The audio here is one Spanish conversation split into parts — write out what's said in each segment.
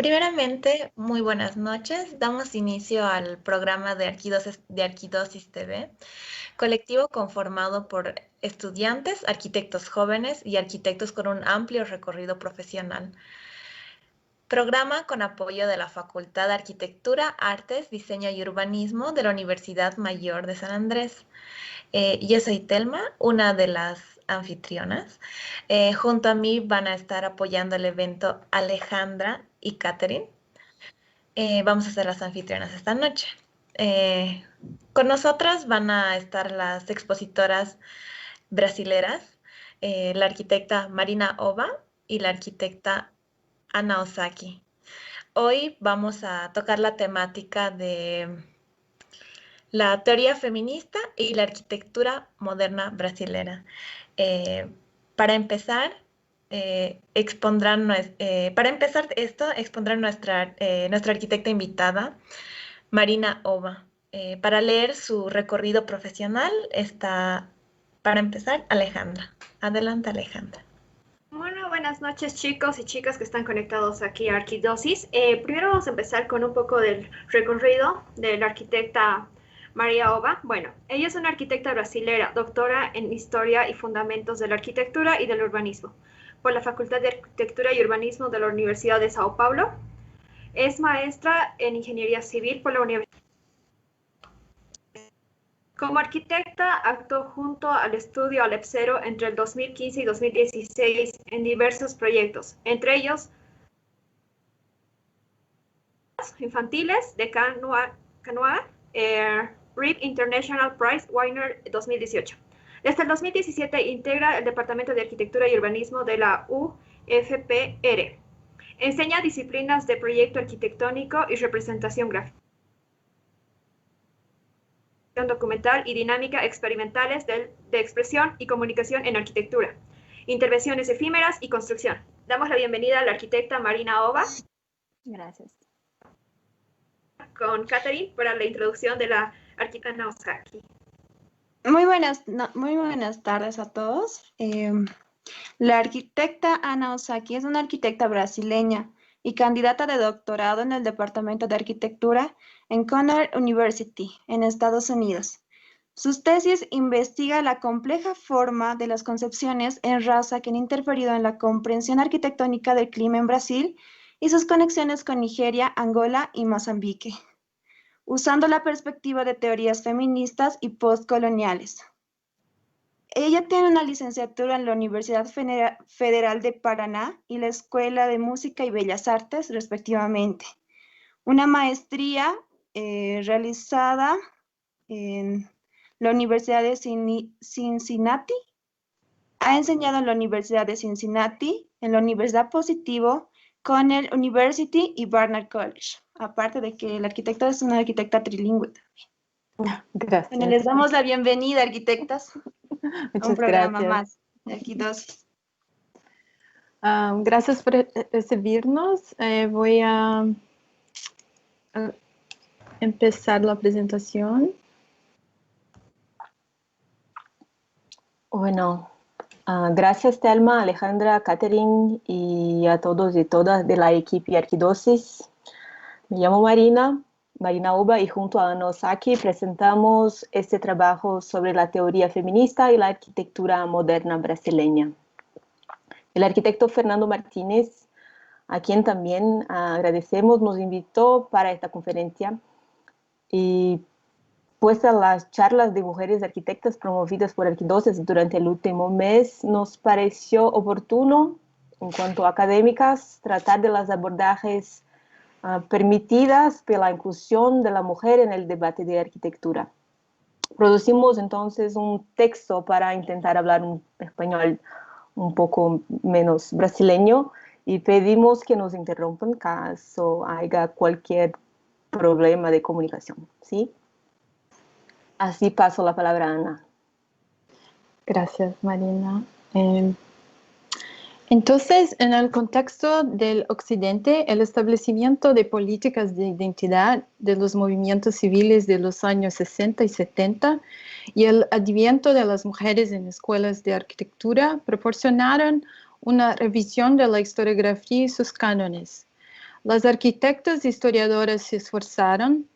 Primeramente, muy buenas noches. Damos inicio al programa de Arquidosis TV, colectivo conformado por estudiantes, arquitectos jóvenes y arquitectos con un amplio recorrido profesional. Programa con apoyo de la Facultad de Arquitectura, Artes, Diseño y Urbanismo de la Universidad Mayor de San Andrés. Yo soy Telma, una de las anfitrionas. Junto a mí van a estar apoyando el evento Alejandra y Catherine. Vamos a ser las anfitrionas esta noche. Eh, con nosotras van a estar las expositoras brasileras, la arquitecta Marina Ova y la arquitecta Ana Osaki. Hoy vamos a tocar la temática de la teoría feminista y la arquitectura moderna brasilera. Eh, para empezar, expondrán nuestra arquitecta invitada, Marina Ova. Para leer su recorrido profesional está, para empezar, Alejandra. Adelante, Alejandra. Bueno, buenas noches chicos y chicas que están conectados aquí a Arquidosis. Primero vamos a empezar con un poco del recorrido de la arquitecta María Ova. Bueno, ella es una arquitecta brasilera, doctora en Historia y Fundamentos de la Arquitectura y del Urbanismo por la Facultad de Arquitectura y Urbanismo de la Universidad de Sao Paulo. Es maestra en Ingeniería Civil por la Universidad. Como arquitecta, actuó junto al estudio Alepsero entre el 2015 y 2016 en diversos proyectos, entre ellos infantiles de Canoa, RIP International Prize Winner 2018. Desde el 2017 integra el Departamento de Arquitectura y Urbanismo de la UFPR. Enseña disciplinas de proyecto arquitectónico y representación gráfica, documental y dinámica experimentales de expresión y comunicación en arquitectura, intervenciones efímeras y construcción. Damos la bienvenida a la arquitecta Marina Ova. Gracias. Con Catherine para la introducción de la arquitecta Ana Osaki. Muy buenas tardes a todos. La arquitecta Ana Osaki es una arquitecta brasileña y candidata de doctorado en el Departamento de Arquitectura en Cornell University, en Estados Unidos. Sus tesis investigan la compleja forma de las concepciones en raza que han interferido en la comprensión arquitectónica del clima en Brasil y sus conexiones con Nigeria, Angola y Mozambique, usando la perspectiva de teorías feministas y postcoloniales. Ella tiene una licenciatura en la Universidad Federal de Paraná y la Escuela de Música y Bellas Artes, respectivamente. Una maestría realizada en la Universidad de Cincinnati. Ha enseñado en la Universidad de Cincinnati, en la Universidad Positivo, Cornell University y Barnard College. Aparte de que la arquitecta es una arquitecta trilingüe también. Gracias. Bueno, les damos la bienvenida, arquitectas. Muchas un programa gracias. más de Arquidosis. Gracias por recibirnos. Voy a empezar la presentación. Bueno, gracias Telma, Alejandra, Catherine y a todos y todas de la equipo Arquidosis. Me llamo Marina Ova, y junto a Ana Osaki presentamos este trabajo sobre la teoría feminista y la arquitectura moderna brasileña. El arquitecto Fernando Martínez, a quien también agradecemos, nos invitó para esta conferencia y puestas las charlas de mujeres arquitectas promovidas por Arquidosis durante el último mes, nos pareció oportuno, en cuanto a académicas, tratar de las abordajes permitidas por la inclusión de la mujer en el debate de arquitectura. Producimos entonces un texto para intentar hablar un español un poco menos brasileño y pedimos que nos interrumpan caso haya cualquier problema de comunicación, ¿sí? Así paso la palabra a Ana. Gracias, Marina. Entonces, en el contexto del Occidente, el establecimiento de políticas de identidad de los movimientos civiles de los años 60 y 70 y el adviento de las mujeres en escuelas de arquitectura proporcionaron una revisión de la historiografía y sus cánones. Las arquitectas e historiadoras se esforzaron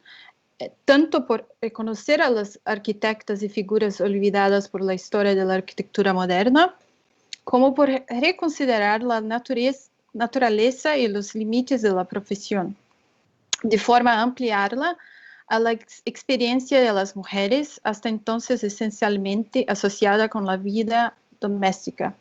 tanto por reconocer a las arquitectas y figuras olvidadas por la historia de la arquitectura moderna, como por reconsiderar la naturaleza y los límites de la profesión, de forma a ampliarla a la experiencia de las mujeres, hasta entonces esencialmente asociada con la vida doméstica.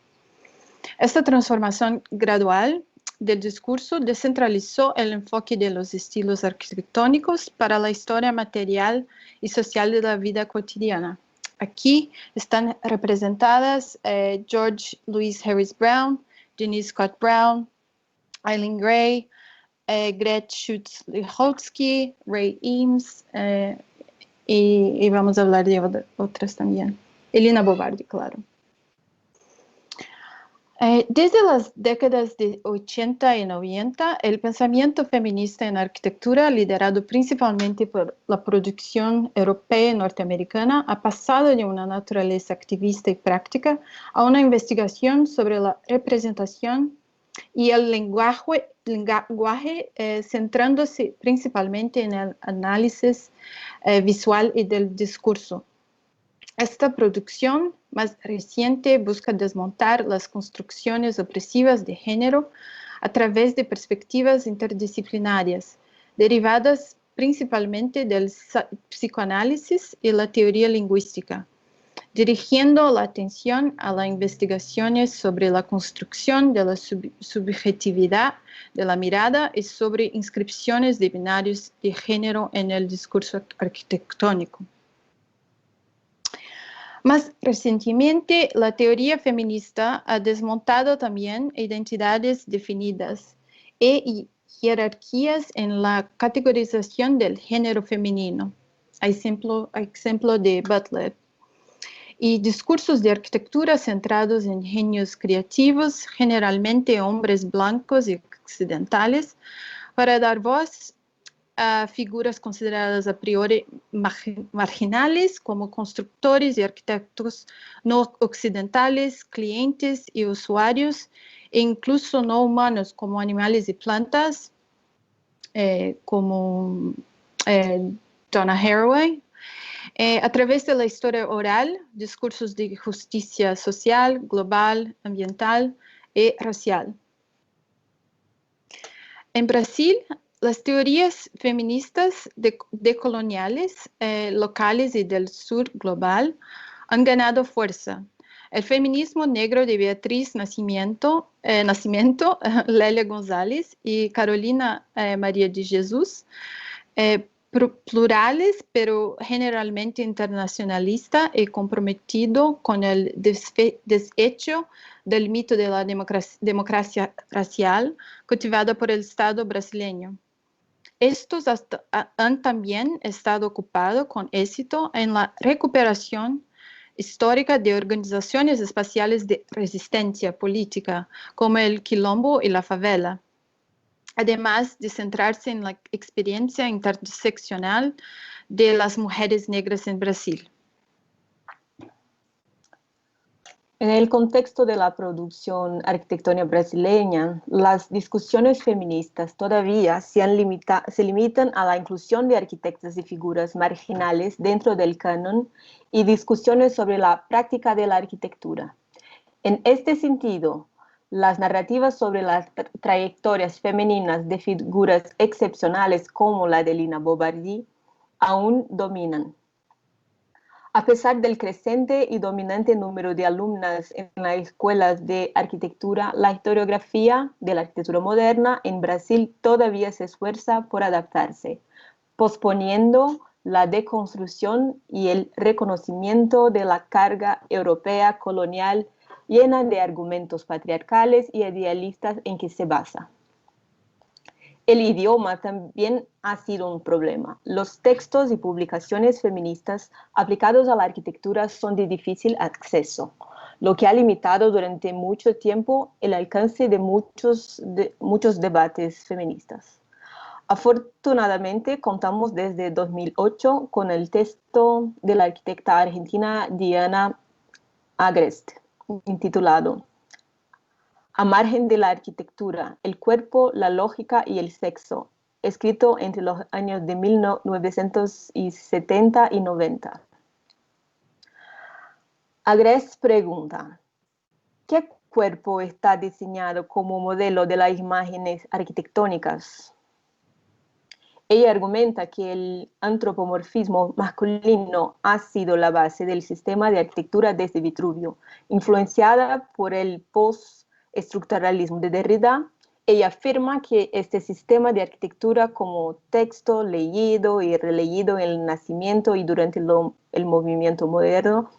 Esta transformación gradual del discurso descentralizó el enfoque de los estilos arquitectónicos para la historia material y social de la vida cotidiana. Aquí están representadas George Louis Harris Brown, Denise Scott Brown, Eileen Gray, Gretchen Schutz-Lihotzky, Ray Eames, y vamos a hablar de otras también. Elena Bobardi, claro. Desde las décadas de 80 y 90, el pensamiento feminista en arquitectura, liderado principalmente por la producción europea y norteamericana, ha pasado de una naturaleza activista y práctica a una investigación sobre la representación y el lenguaje centrándose principalmente en el análisis visual y del discurso. Esta producción más reciente busca desmontar las construcciones opresivas de género a través de perspectivas interdisciplinarias, derivadas principalmente del psicoanálisis y la teoría lingüística, dirigiendo la atención a las investigaciones sobre la construcción de la subjetividad de la mirada y sobre inscripciones de binarios de género en el discurso arquitectónico. Más recientemente, la teoría feminista ha desmontado también identidades definidas e jerarquías en la categorización del género femenino, a ejemplo de Butler, y discursos de arquitectura centrados en genios creativos, generalmente hombres blancos y occidentales, para dar voz a figuras consideradas a priori marginales como constructores y arquitectos no occidentales, clientes y usuarios, e incluso no humanos como animales y plantas, como Donna Haraway, a través de la historia oral, discursos de justicia social, global, ambiental y racial. En Brasil, las teorías feministas decoloniales, locales y del sur global han ganado fuerza. El feminismo negro de Beatriz Nascimento, Lélia González y Carolina María de Jesús, plurales, pero generalmente internacionalista y comprometido con el desecho del mito de la democracia racial cultivada por el Estado brasileño. Estos han también estado ocupados con éxito en la recuperación histórica de organizaciones espaciales de resistencia política, como el Quilombo y la favela, además de centrarse en la experiencia interseccional de las mujeres negras en Brasil. En el contexto de la producción arquitectónica brasileña, las discusiones feministas todavía se limitan a la inclusión de arquitectas y figuras marginales dentro del canon y discusiones sobre la práctica de la arquitectura. En este sentido, las narrativas sobre las trayectorias femeninas de figuras excepcionales como la de Lina Bobardi aún dominan. A pesar del creciente y dominante número de alumnas en las escuelas de arquitectura, la historiografía de la arquitectura moderna en Brasil todavía se esfuerza por adaptarse, posponiendo la deconstrucción y el reconocimiento de la carga europea colonial llena de argumentos patriarcales y idealistas en que se basa. El idioma también ha sido un problema. Los textos y publicaciones feministas aplicados a la arquitectura son de difícil acceso, lo que ha limitado durante mucho tiempo el alcance de muchos debates feministas. Afortunadamente, contamos desde 2008 con el texto de la arquitecta argentina Diana Agreste, intitulado A margen de la arquitectura, el cuerpo, la lógica y el sexo, escrito entre los años de 1970 y 90. Agreste pregunta, ¿qué cuerpo está diseñado como modelo de las imágenes arquitectónicas? Ella argumenta que el antropomorfismo masculino ha sido la base del sistema de arquitectura desde Vitruvio, influenciada por el postestructuralismo de Derrida. Ella afirma que este sistema de arquitectura como texto leído y releído en el nacimiento y durante el movimiento moderno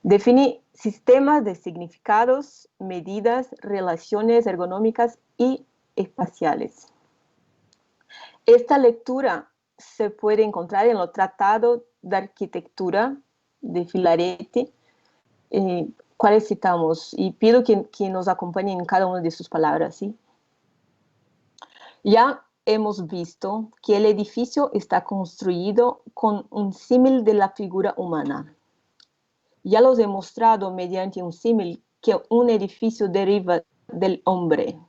define sistemas de significados, medidas, relaciones ergonómicas y espaciales. Esta lectura se puede encontrar en el Tratado de Arquitectura de Filaretti, cuales citamos, y pido que nos acompañen en cada una de sus palabras, ¿sí? Ya hemos visto que el edificio está construido con un símil de la figura humana. Ya los he mostrado mediante un símil que un edificio deriva del hombre,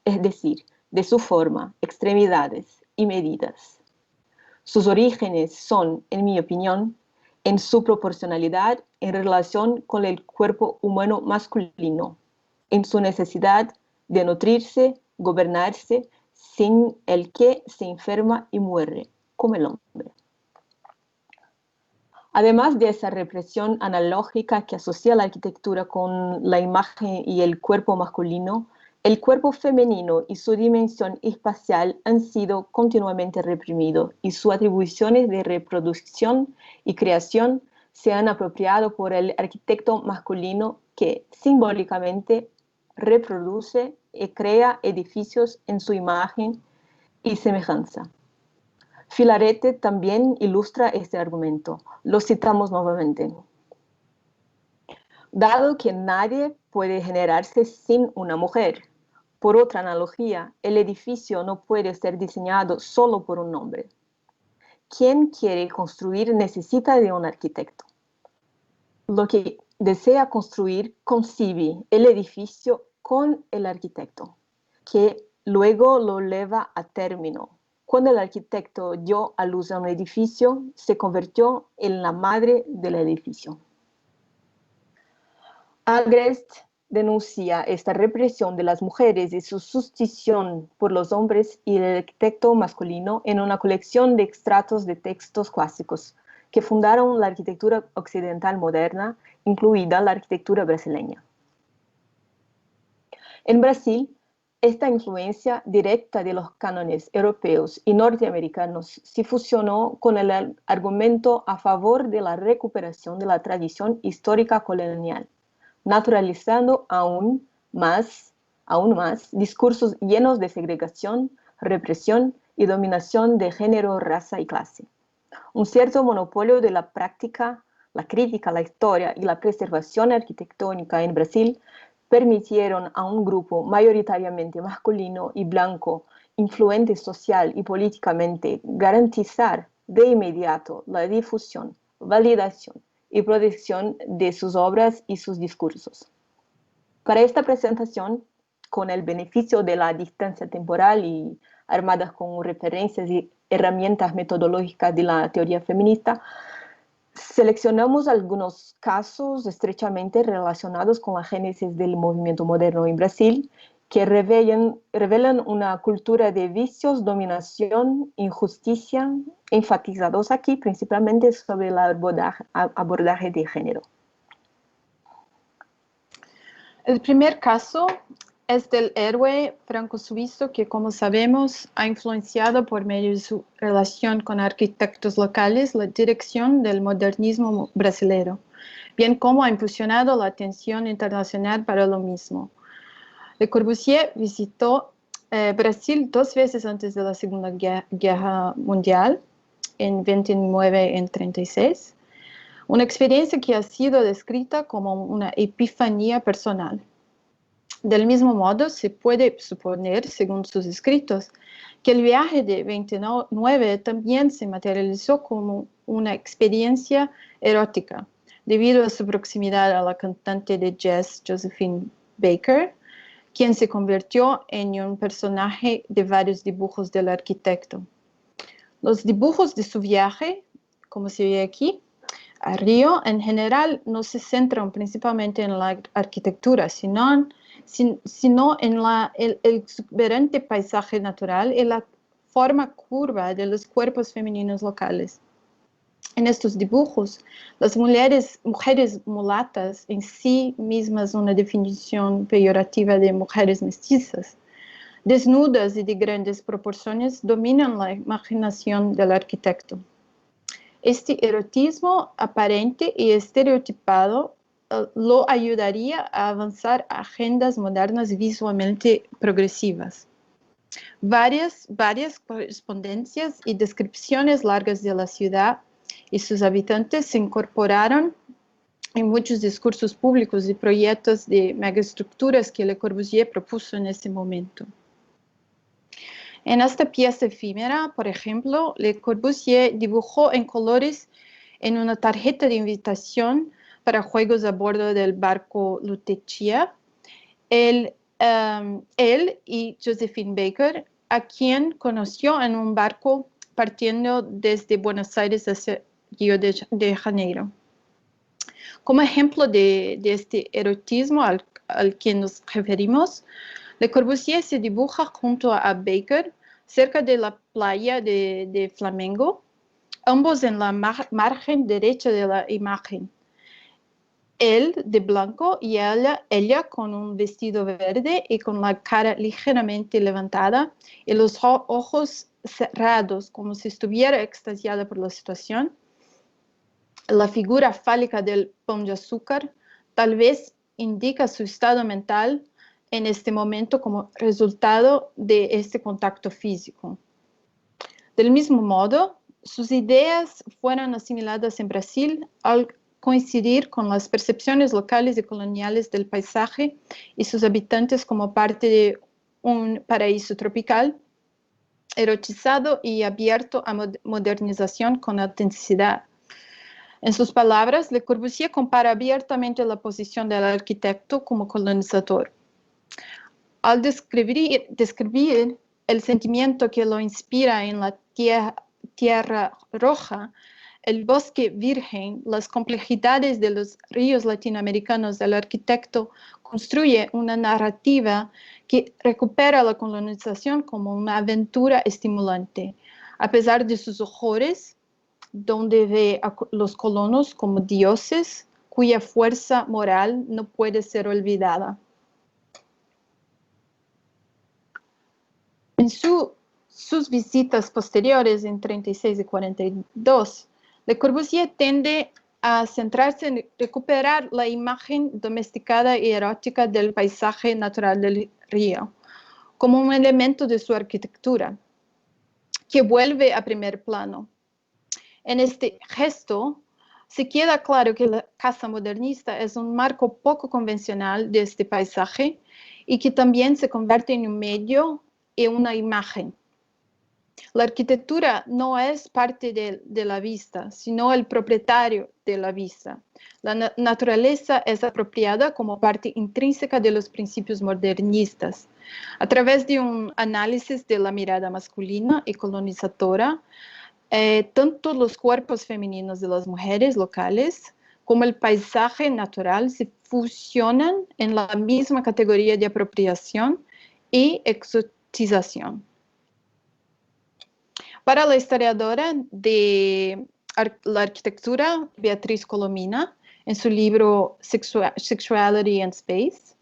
es decir, de su forma, extremidades y medidas. Sus orígenes son, en mi opinión, en su proporcionalidad en relación con el cuerpo humano masculino, en su necesidad de nutrirse, gobernarse, sin el que se enferma y muere, como el hombre. Además de esa represión analógica que asocia la arquitectura con la imagen y el cuerpo masculino, el cuerpo femenino y su dimensión espacial han sido continuamente reprimidos y sus atribuciones de reproducción y creación se han apropiado por el arquitecto masculino que simbólicamente reproduce y crea edificios en su imagen y semejanza. Filaretti también ilustra este argumento. Lo citamos nuevamente. Dado que nadie puede generarse sin una mujer, por otra analogía, el edificio no puede ser diseñado solo por un hombre. Quien quiere construir necesita de un arquitecto. Lo que desea construir concibe el edificio con el arquitecto, que luego lo lleva a término. Cuando el arquitecto dio a luz a un edificio, se convirtió en la madre del edificio. Agreste denuncia esta represión de las mujeres y su sustitución por los hombres y el arquitecto masculino en una colección de extractos de textos clásicos que fundaron la arquitectura occidental moderna, incluida la arquitectura brasileña. En Brasil, esta influencia directa de los cánones europeos y norteamericanos se fusionó con el argumento a favor de la recuperación de la tradición histórica colonial, naturalizando aún más discursos llenos de segregación, represión y dominación de género, raza y clase. Un cierto monopolio de la práctica, la crítica, la historia y la preservación arquitectónica en Brasil permitieron a un grupo mayoritariamente masculino y blanco, influente social y políticamente, garantizar de inmediato la difusión, validación y protección de sus obras y sus discursos. Para esta presentación, con el beneficio de la distancia temporal y armadas con referencias y herramientas metodológicas de la teoría feminista, seleccionamos algunos casos estrechamente relacionados con la génesis del movimiento moderno en Brasil, que revelan una cultura de vicios, dominación, injusticia, enfatizados aquí principalmente sobre el abordaje de género. El primer caso es del héroe franco-suizo que, como sabemos, ha influenciado por medio de su relación con arquitectos locales la dirección del modernismo brasileño, bien como ha impulsionado la atención internacional para lo mismo. Le Corbusier visitó Brasil 2 veces antes de la Segunda Guerra Mundial, en 29 y en 36, una experiencia que ha sido descrita como una epifanía personal. Del mismo modo, se puede suponer, según sus escritos, que el viaje de 29 también se materializó como una experiencia erótica, debido a su proximidad a la cantante de jazz Josephine Baker, quien se convirtió en un personaje de varios dibujos del arquitecto. Los dibujos de su viaje, como se ve aquí, a Río, en general no se centran principalmente en la arquitectura, sino en el exuberante paisaje natural y la forma curva de los cuerpos femeninos locales. En estos dibujos, las mujeres mulatas, en sí mismas una definición peyorativa de mujeres mestizas, desnudas y de grandes proporciones, dominan la imaginación del arquitecto. Este erotismo aparente y estereotipado lo ayudaría a avanzar a agendas modernas visualmente progresivas. Varias correspondencias y descripciones largas de la ciudad y sus habitantes se incorporaron en muchos discursos públicos y proyectos de megaestructuras que Le Corbusier propuso en ese momento. En esta pieza efímera, por ejemplo, Le Corbusier dibujó en colores en una tarjeta de invitación para juegos a bordo del barco Lutetia, él y Josephine Baker, a quien conoció en un barco partiendo desde Buenos Aires hacia Río de Janeiro. Como ejemplo de este erotismo al que nos referimos, Le Corbusier se dibuja junto a Baker cerca de la playa de Flamengo, ambos en la margen derecha de la imagen. Él de blanco y ella con un vestido verde y con la cara ligeramente levantada y los ojos cerrados, como si estuviera extasiada por la situación. La figura fálica del pão de azúcar tal vez indica su estado mental en este momento como resultado de este contacto físico. Del mismo modo, sus ideas fueron asimiladas en Brasil al coincidir con las percepciones locales y coloniales del paisaje y sus habitantes como parte de un paraíso tropical, erotizado y abierto a modernización con autenticidad. En sus palabras, Le Corbusier compara abiertamente la posición del arquitecto como colonizador. Al describir el sentimiento que lo inspira en la tierra roja, el bosque virgen, las complejidades de los ríos latinoamericanos, el arquitecto construye una narrativa que recupera la colonización como una aventura estimulante, a pesar de sus horrores, donde ve a los colonos como dioses cuya fuerza moral no puede ser olvidada. En sus visitas posteriores en 36 y 42, Le Corbusier tiende a centrarse en recuperar la imagen domesticada y erótica del paisaje natural del río, como un elemento de su arquitectura, que vuelve a primer plano. En este gesto, se queda claro que la casa modernista es un marco poco convencional de este paisaje y que también se convierte en un medio y una imagen. La arquitectura no es parte de la vista, sino el propietario de la vista. La naturaleza es apropiada como parte intrínseca de los principios modernistas. A través de un análisis de la mirada masculina y colonizadora, tanto los cuerpos femeninos de las mujeres locales como el paisaje natural se fusionan en la misma categoría de apropiación y exotización. Para la historiadora de la arquitectura, Beatriz Colomina, en su libro Sexuality and Space,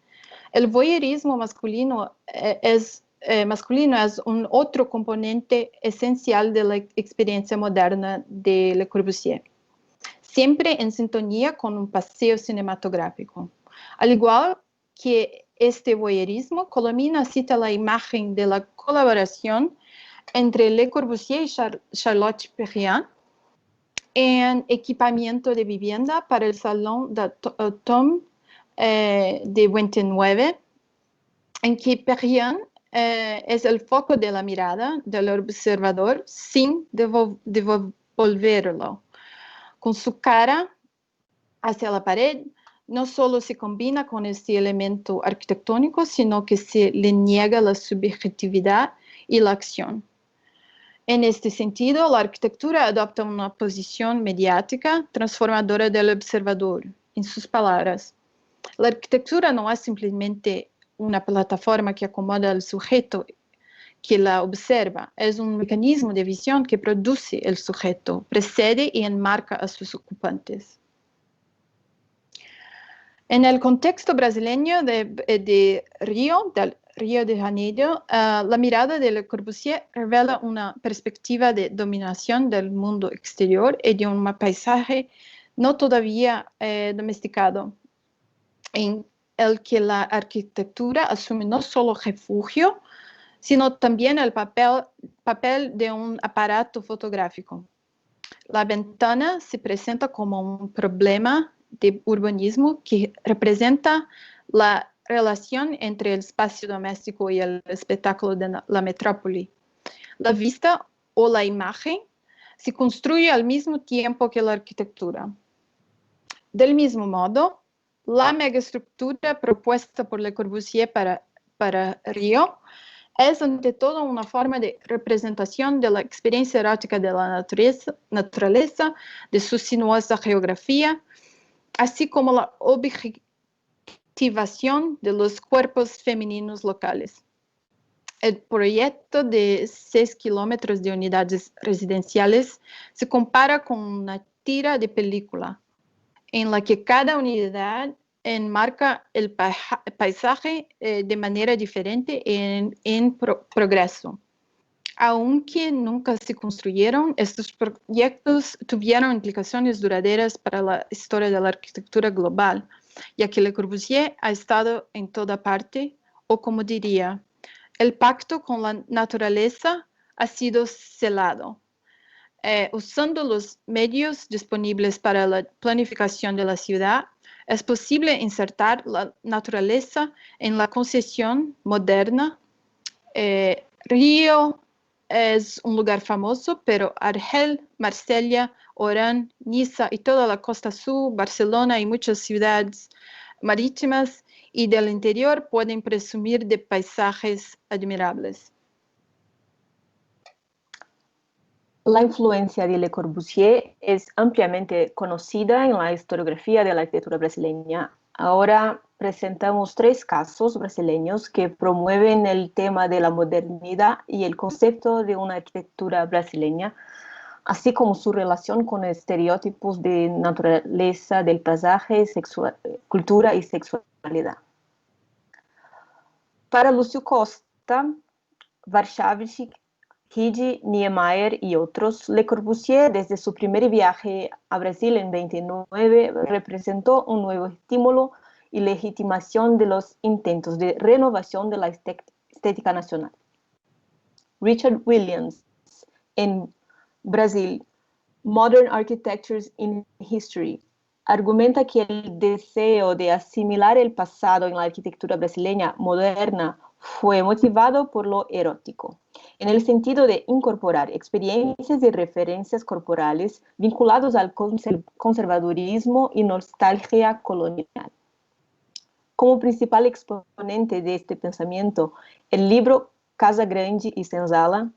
el voyeurismo masculino es un otro componente esencial de la experiencia moderna de Le Corbusier, siempre en sintonía con un paseo cinematográfico. Al igual que este voyeurismo, Colomina cita la imagen de la colaboración entre Le Corbusier y Charlotte Perriand en equipamiento de vivienda para el Salón d'Automne de 29, en que Perriand es el foco de la mirada del observador sin devolverlo. Con su cara hacia la pared, no solo se combina con este elemento arquitectónico, sino que se le niega la subjetividad y la acción. En este sentido, la arquitectura adopta una posición mediática transformadora del observador. En sus palabras, la arquitectura no es simplemente una plataforma que acomoda al sujeto que la observa, es un mecanismo de visión que produce el sujeto, precede y enmarca a sus ocupantes. En el contexto brasileño de Río, del Río de Janeiro, la mirada de Le Corbusier revela una perspectiva de dominación del mundo exterior y de un paisaje no todavía domesticado, en el que la arquitectura asume no solo refugio, sino también el papel de un aparato fotográfico. La ventana se presenta como un problema de urbanismo que representa la relación entre el espacio doméstico y el espectáculo de la metrópoli. La vista o la imagen se construye al mismo tiempo que la arquitectura. Del mismo modo, la megaestructura propuesta por Le Corbusier para Río es ante todo una forma de representación de la experiencia erótica de la naturaleza, de su sinuosa geografía, así como la objetivación de los cuerpos femeninos locales. El proyecto de 6 kilómetros de unidades residenciales se compara con una tira de película, en la que cada unidad enmarca el paisaje de manera diferente en progreso. Aunque nunca se construyeron, estos proyectos tuvieron implicaciones duraderas para la historia de la arquitectura global, ya que Le Corbusier ha estado en toda parte, o como diría, el pacto con la naturaleza ha sido celado. Usando los medios disponibles para la planificación de la ciudad, es posible insertar la naturaleza en la concepción moderna. Río es un lugar famoso, pero Argel, Marsella, Orán, Niza y toda la costa sur, Barcelona y muchas ciudades marítimas y del interior pueden presumir de paisajes admirables. La influencia de Le Corbusier es ampliamente conocida en la historiografía de la arquitectura brasileña. Ahora presentamos 3 casos brasileños que promueven el tema de la modernidad y el concepto de una arquitectura brasileña, así como su relación con estereotipos de naturaleza, del paisaje, cultura y sexualidad. Para Lúcio Costa, Warschawski, Higi, Niemeyer y otros, Le Corbusier, desde su primer viaje a Brasil en 29, representó un nuevo estímulo y legitimación de los intentos de renovación de la estética nacional. Richard Williams, en Brasil, Modern Architectures in History, argumenta que el deseo de asimilar el pasado en la arquitectura brasileña moderna fue motivado por lo erótico, en el sentido de incorporar experiencias y referencias corporales vinculados al conservadurismo y nostalgia colonial. Como principal exponente de este pensamiento, el libro Casa Grande y Senzala,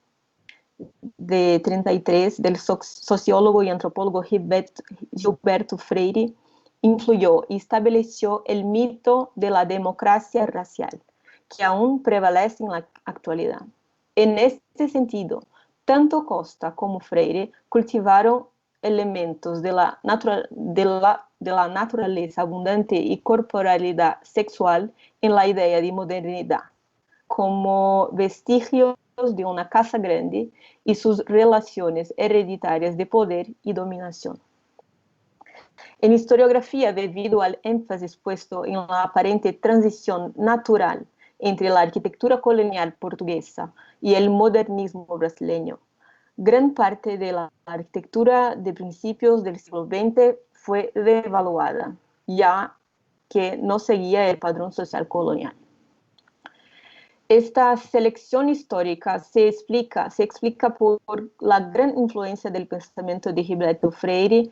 de 33, del sociólogo y antropólogo Gilberto Freire, influyó y estableció el mito de la democracia racial, que aún prevalece en la actualidad. En este sentido, tanto Costa como Freire cultivaron elementos de la naturaleza abundante y corporalidad sexual en la idea de modernidad, como vestigios de una casa grande y sus relaciones hereditarias de poder y dominación. En historiografía, debido al énfasis puesto en la aparente transición natural entre la arquitectura colonial portuguesa y el modernismo brasileño, gran parte de la arquitectura de principios del siglo XX fue devaluada, ya que no seguía el patrón social colonial. Esta selección histórica se explica por la gran influencia del pensamiento de Gilberto Freire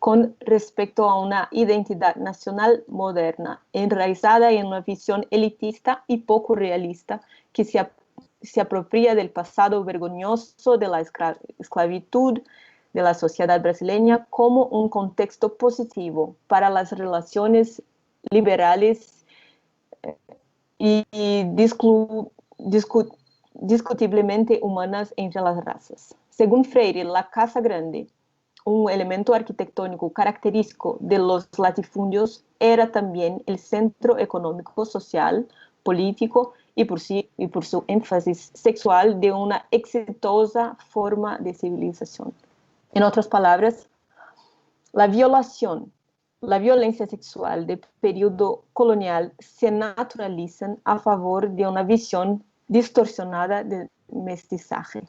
con respecto a una identidad nacional moderna, enraizada en una visión elitista y poco realista que se apropia del pasado vergonzoso de la esclavitud de la sociedad brasileña como un contexto positivo para las relaciones liberales y discutiblemente humanas entre las razas. Según Freire, la Casa Grande, un elemento arquitectónico característico de los latifundios, era también el centro económico, social, político y por su énfasis sexual de una exitosa forma de civilización. En otras palabras, la violencia sexual del periodo colonial se naturalizan a favor de una visión distorsionada del mestizaje.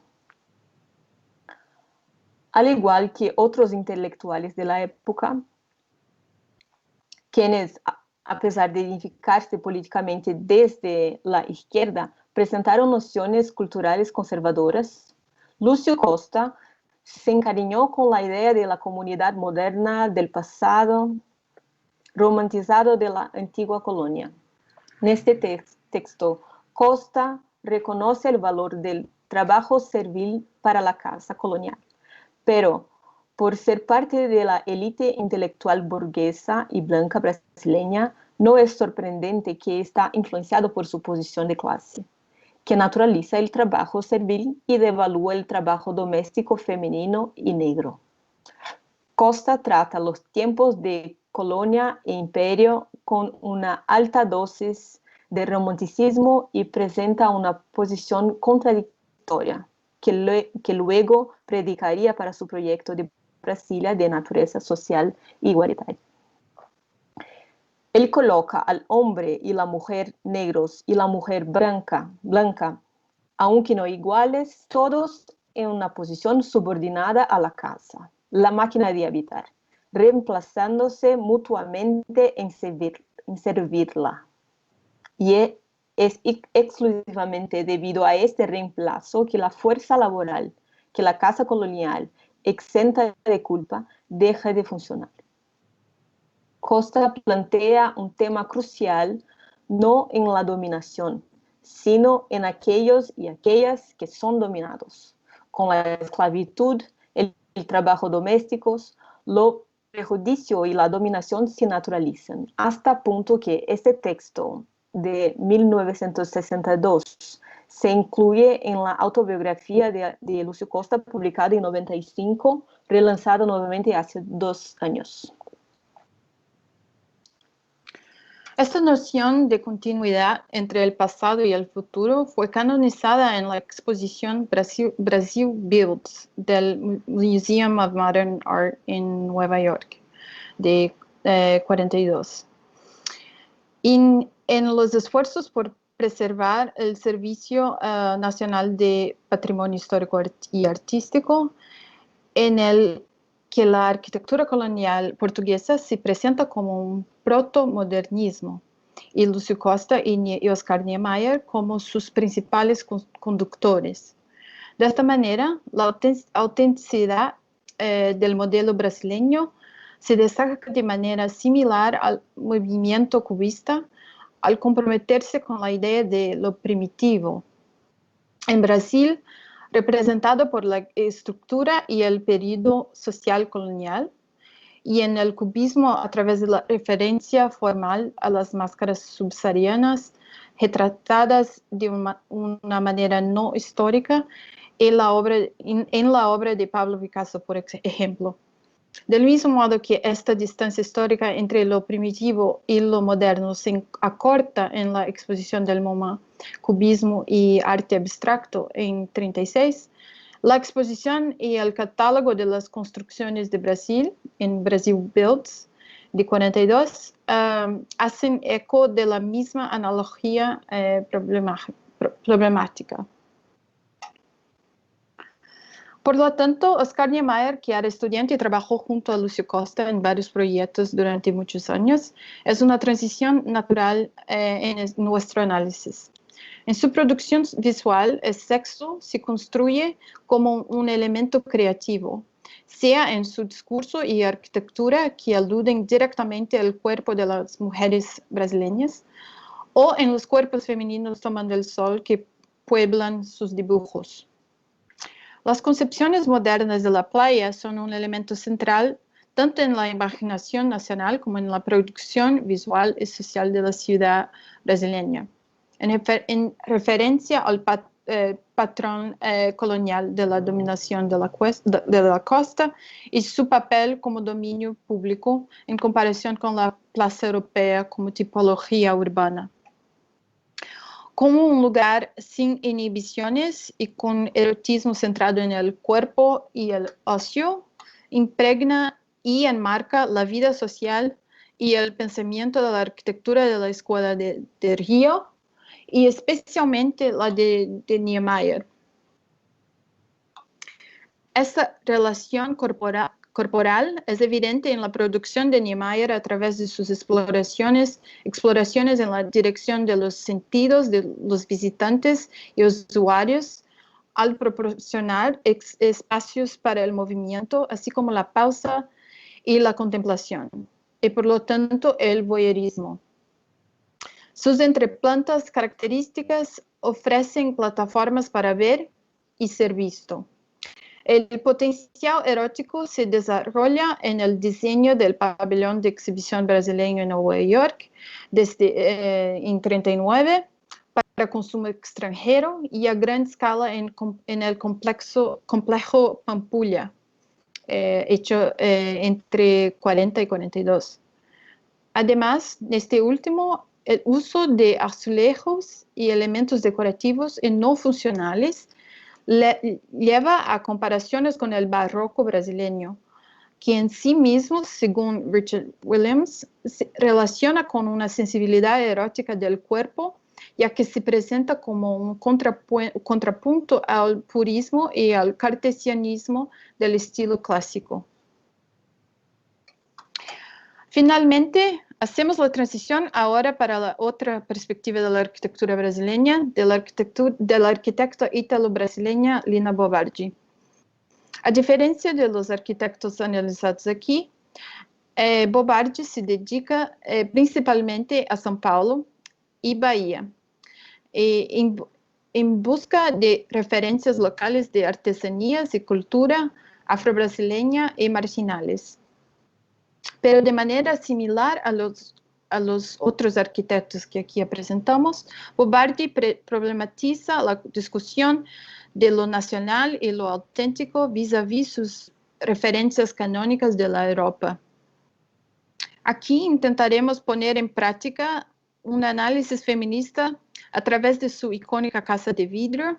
Al igual que otros intelectuales de la época, quienes, a pesar de identificarse políticamente desde la izquierda, presentaron nociones culturales conservadoras, Lúcio Costa se encariñó con la idea de la comunidad moderna del pasado romantizado de la antigua colonia. En este texto, Costa reconoce el valor del trabajo servil para la casa colonial, pero por ser parte de la élite intelectual burguesa y blanca brasileña, no es sorprendente que está influenciado por su posición de clase, que naturaliza el trabajo servil y devalúa el trabajo doméstico femenino y negro. Costa trata los tiempos de colonia e imperio con una alta dosis de romanticismo y presenta una posición contradictoria que luego predicaría para su proyecto de Brasilia de naturaleza social e igualitaria. Él coloca al hombre y la mujer negros y la mujer blanca, aunque no iguales, todos en una posición subordinada a la casa, la máquina de habitar, reemplazándose mutuamente en servirla. Y es exclusivamente debido a este reemplazo que la fuerza laboral, que la casa colonial, exenta de culpa, deja de funcionar. Costa plantea un tema crucial no en la dominación, sino en aquellos y aquellas que son dominados. Con la esclavitud, el trabajo doméstico, lo prejuicio y la dominación se naturalizan, hasta punto que este texto de 1962 se incluye en la autobiografía de Lúcio Costa, publicada en 95, relanzada nuevamente hace 2 años. Esta noción de continuidad entre el pasado y el futuro fue canonizada en la exposición Brazil Builds del Museum of Modern Art en Nueva York de 42. En los esfuerzos por preservar el Servicio Nacional de Patrimonio Histórico y Artístico, en el que la arquitectura colonial portuguesa se presenta como un proto-modernismo, y Lúcio Costa y Oscar Niemeyer como sus principales conductores. De esta manera, la autenticidad del modelo brasileño se destaca de manera similar al movimiento cubista al comprometerse con la idea de lo primitivo. En Brasil, representado por la estructura y el periodo social colonial, y en el cubismo a través de la referencia formal a las máscaras subsaharianas retratadas de una manera no histórica en la obra de Pablo Picasso, por ejemplo. Del mismo modo que esta distancia histórica entre lo primitivo y lo moderno se acorta en la exposición del MoMA, Cubismo y Arte Abstracto en 36, la exposición y el catálogo de las construcciones de Brasil, en Brazil Builds, de 42, hacen eco de la misma analogía problemática. Por lo tanto, Oscar Niemeyer, que era estudiante y trabajó junto a Lúcio Costa en varios proyectos durante muchos años, es una transición natural en nuestro análisis. En su producción visual, el sexo se construye como un elemento creativo, sea en su discurso y arquitectura que aluden directamente al cuerpo de las mujeres brasileñas, o en los cuerpos femeninos tomando el sol que pueblan sus dibujos. Las concepciones modernas de la playa son un elemento central tanto en la imaginación nacional como en la producción visual y social de la ciudad brasileña, en referencia al patrón colonial de la dominación de la costa y su papel como dominio público en comparación con la plaza europea como tipología urbana. Como un lugar sin inhibiciones y con erotismo centrado en el cuerpo y el ocio, impregna y enmarca la vida social y el pensamiento de la arquitectura de la escuela de Río y especialmente la de Niemeyer. Esta relación corporal es evidente en la producción de Niemeyer a través de sus exploraciones en la dirección de los sentidos de los visitantes y usuarios al proporcionar espacios para el movimiento, así como la pausa y la contemplación, y por lo tanto el voyeurismo. Sus entreplantas características ofrecen plataformas para ver y ser visto. El potencial erótico se desarrolla en el diseño del pabellón de exhibición brasileño en Nueva York desde en 1939 para consumo extranjero y a gran escala en el complejo Pampulha, hecho entre 40 y 42. Además, en este último, el uso de azulejos y elementos decorativos y no funcionales lleva a comparaciones con el barroco brasileño, que en sí mismo, según Richard Williams, se relaciona con una sensibilidad erótica del cuerpo, ya que se presenta como un contrapunto al purismo y al cartesianismo del estilo clásico. Finalmente, hacemos la transición ahora para la otra perspectiva de la arquitectura brasileña, de la arquitecta ítalo-brasileña Lina Bo Bardi. A diferencia de los arquitectos analizados aquí, Bo Bardi se dedica principalmente a São Paulo y Bahía, en busca de referencias locales de artesanías y cultura afro-brasileña y marginales. Pero de manera similar a los otros arquitectos que aquí presentamos, Bo Bardi problematiza la discusión de lo nacional y lo auténtico vis-à-vis sus referencias canónicas de la Europa. Aquí intentaremos poner en práctica un análisis feminista a través de su icónica casa de vidrio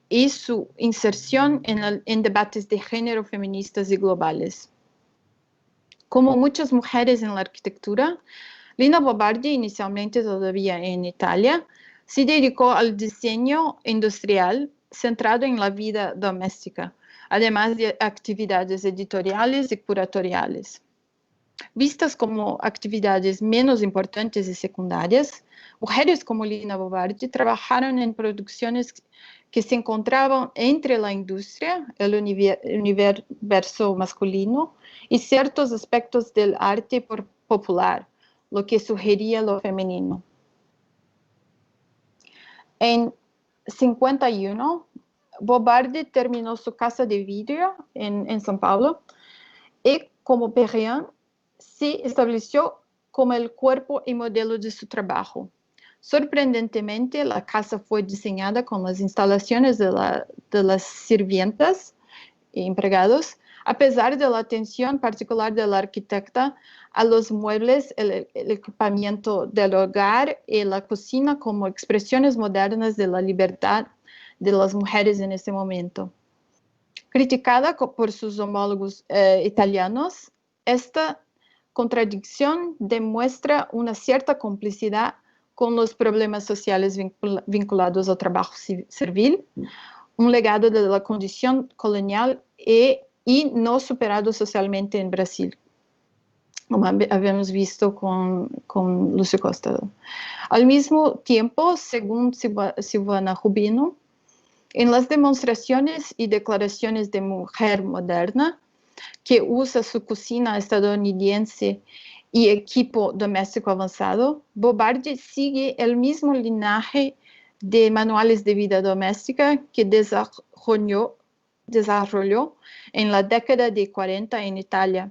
y su inserción en debates de género feministas y globales. Como muchas mujeres en la arquitectura, Lina Bo Bardi, inicialmente todavía en Italia, se dedicó al diseño industrial centrado en la vida doméstica, además de actividades editoriales y curatoriales. Vistas como actividades menos importantes y secundarias, mujeres como Lina Bo Bardi trabajaron en producciones que se encontraban entre la industria, el universo masculino y ciertos aspectos del arte popular, lo que sugería lo femenino. En 51, Bo Bardi terminó su casa de vidrio en São Paulo y como Perriand se estableció como el cuerpo y modelo de su trabajo. Sorprendentemente, la casa fue diseñada con las instalaciones de las sirvientas y empleados, a pesar de la atención particular de la arquitecta a los muebles, el equipamiento del hogar y la cocina como expresiones modernas de la libertad de las mujeres en ese momento. Criticada por sus homólogos italianos, esta contradicción demuestra una cierta complicidad con los problemas sociales vinculados al trabajo servil, un legado de la condición colonial y no superado socialmente en Brasil, como habíamos visto con Lúcio Costa. Al mismo tiempo, según Silvana Rubino, en las demostraciones y declaraciones de mujer moderna, que usa su cocina estadounidense y equipo doméstico avanzado, Bobardi sigue el mismo linaje de manuales de vida doméstica que desarrolló en la década de 40 en Italia,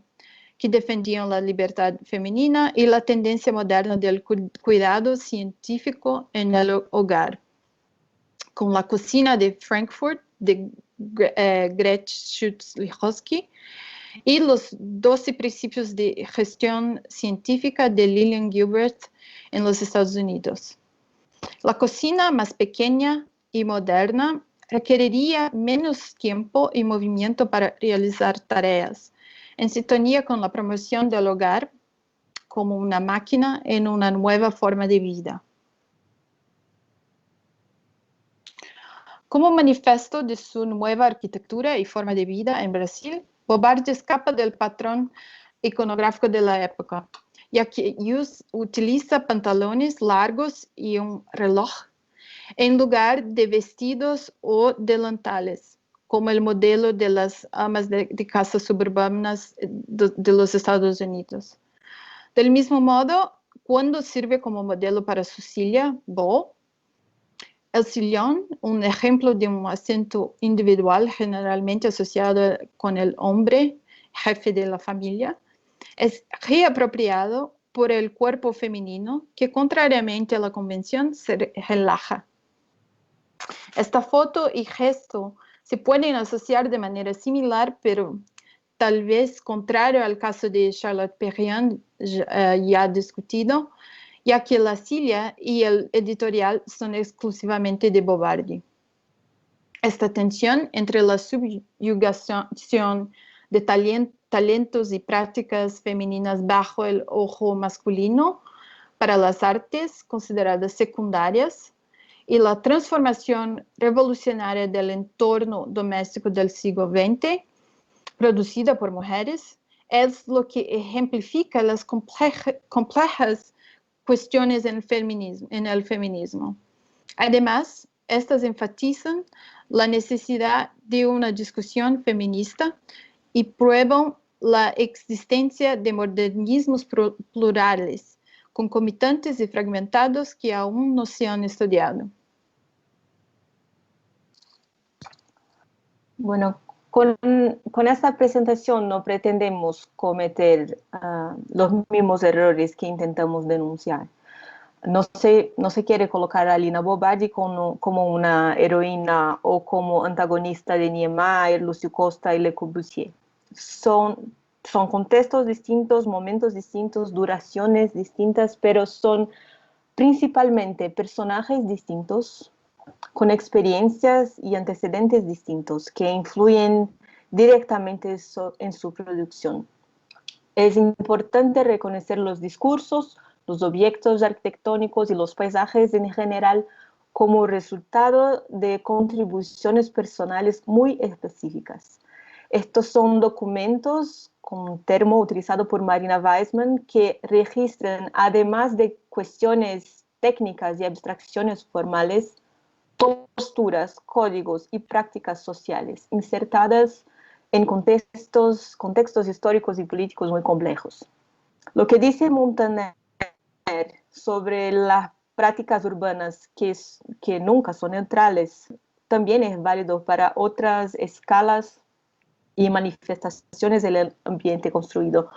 que defendían la libertad femenina y la tendencia moderna del cuidado científico en el hogar. Con la cocina de Frankfurt de Gretsch Schütz-Lihotzky y los 12 principios de gestión científica de Lillian Gilbert en los Estados Unidos. La cocina más pequeña y moderna requeriría menos tiempo y movimiento para realizar tareas, en sintonía con la promoción del hogar como una máquina en una nueva forma de vida. Como manifiesto de su nueva arquitectura y forma de vida en Brasil, Bobardi escapa del patrón iconográfico de la época, ya que utiliza pantalones largos y un reloj en lugar de vestidos o delantales, como el modelo de las amas de casa suburbanas de los Estados Unidos. Del mismo modo, cuando sirve como modelo para su silla, el sillón, un ejemplo de un asiento individual generalmente asociado con el hombre, jefe de la familia, es reapropiado por el cuerpo femenino que, contrariamente a la convención, se relaja. Esta foto y gesto se pueden asociar de manera similar, pero tal vez contrario al caso de Charlotte Perriand ya discutido, ya que la silla y el editorial son exclusivamente de Bobardi. Esta tensión entre la subyugación de talentos y prácticas femeninas bajo el ojo masculino para las artes consideradas secundarias y la transformación revolucionaria del entorno doméstico del siglo XX, producida por mujeres, es lo que ejemplifica las complejas cuestiones en el feminismo. Además, estas enfatizan la necesidad de una discusión feminista y prueban la existencia de modernismos plurales, concomitantes y fragmentados que aún no se han estudiado. Bueno, con esta presentación no pretendemos cometer los mismos errores que intentamos denunciar. No se quiere colocar a Lina Bobardi como una heroína o como antagonista de Niemeyer, Lúcio Costa y Le Corbusier. Son contextos distintos, momentos distintos, duraciones distintas, pero son principalmente personajes distintos, con experiencias y antecedentes distintos que influyen directamente en su producción. Es importante reconocer los discursos, los objetos arquitectónicos y los paisajes en general como resultado de contribuciones personales muy específicas. Estos son documentos, con un término utilizado por Marina Weissman, que registran, además de cuestiones técnicas y abstracciones formales, posturas, códigos y prácticas sociales insertadas en contextos históricos y políticos muy complejos. Lo que dice Montaner sobre las prácticas urbanas que nunca son neutrales también es válido para otras escalas y manifestaciones del ambiente construido.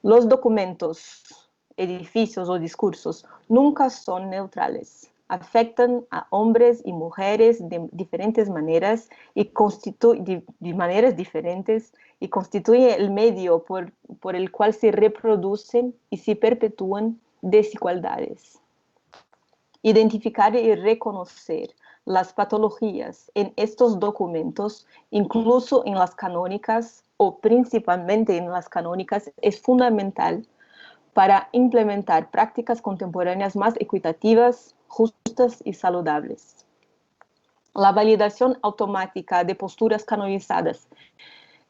Los documentos, edificios o discursos nunca son neutrales. Afectan a hombres y mujeres de diferentes maneras y de maneras diferentes y constituye el medio por el cual se reproducen y se perpetúan desigualdades. Identificar y reconocer las patologías en estos documentos, incluso en las canónicas o principalmente en las canónicas, es fundamental para implementar prácticas contemporáneas más equitativas, justas y saludables. La validación automática de posturas canonizadas,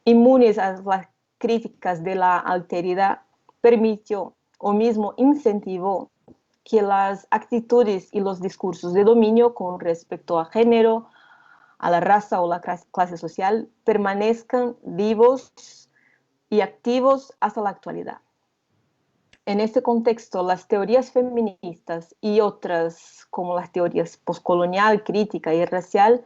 inmunes a las críticas de la alteridad, permitió o mismo incentivó que las actitudes y los discursos de dominio con respecto a género, a la raza o la clase social permanezcan vivos y activos hasta la actualidad. En este contexto, las teorías feministas y otras, como las teorías postcolonial, crítica y racial,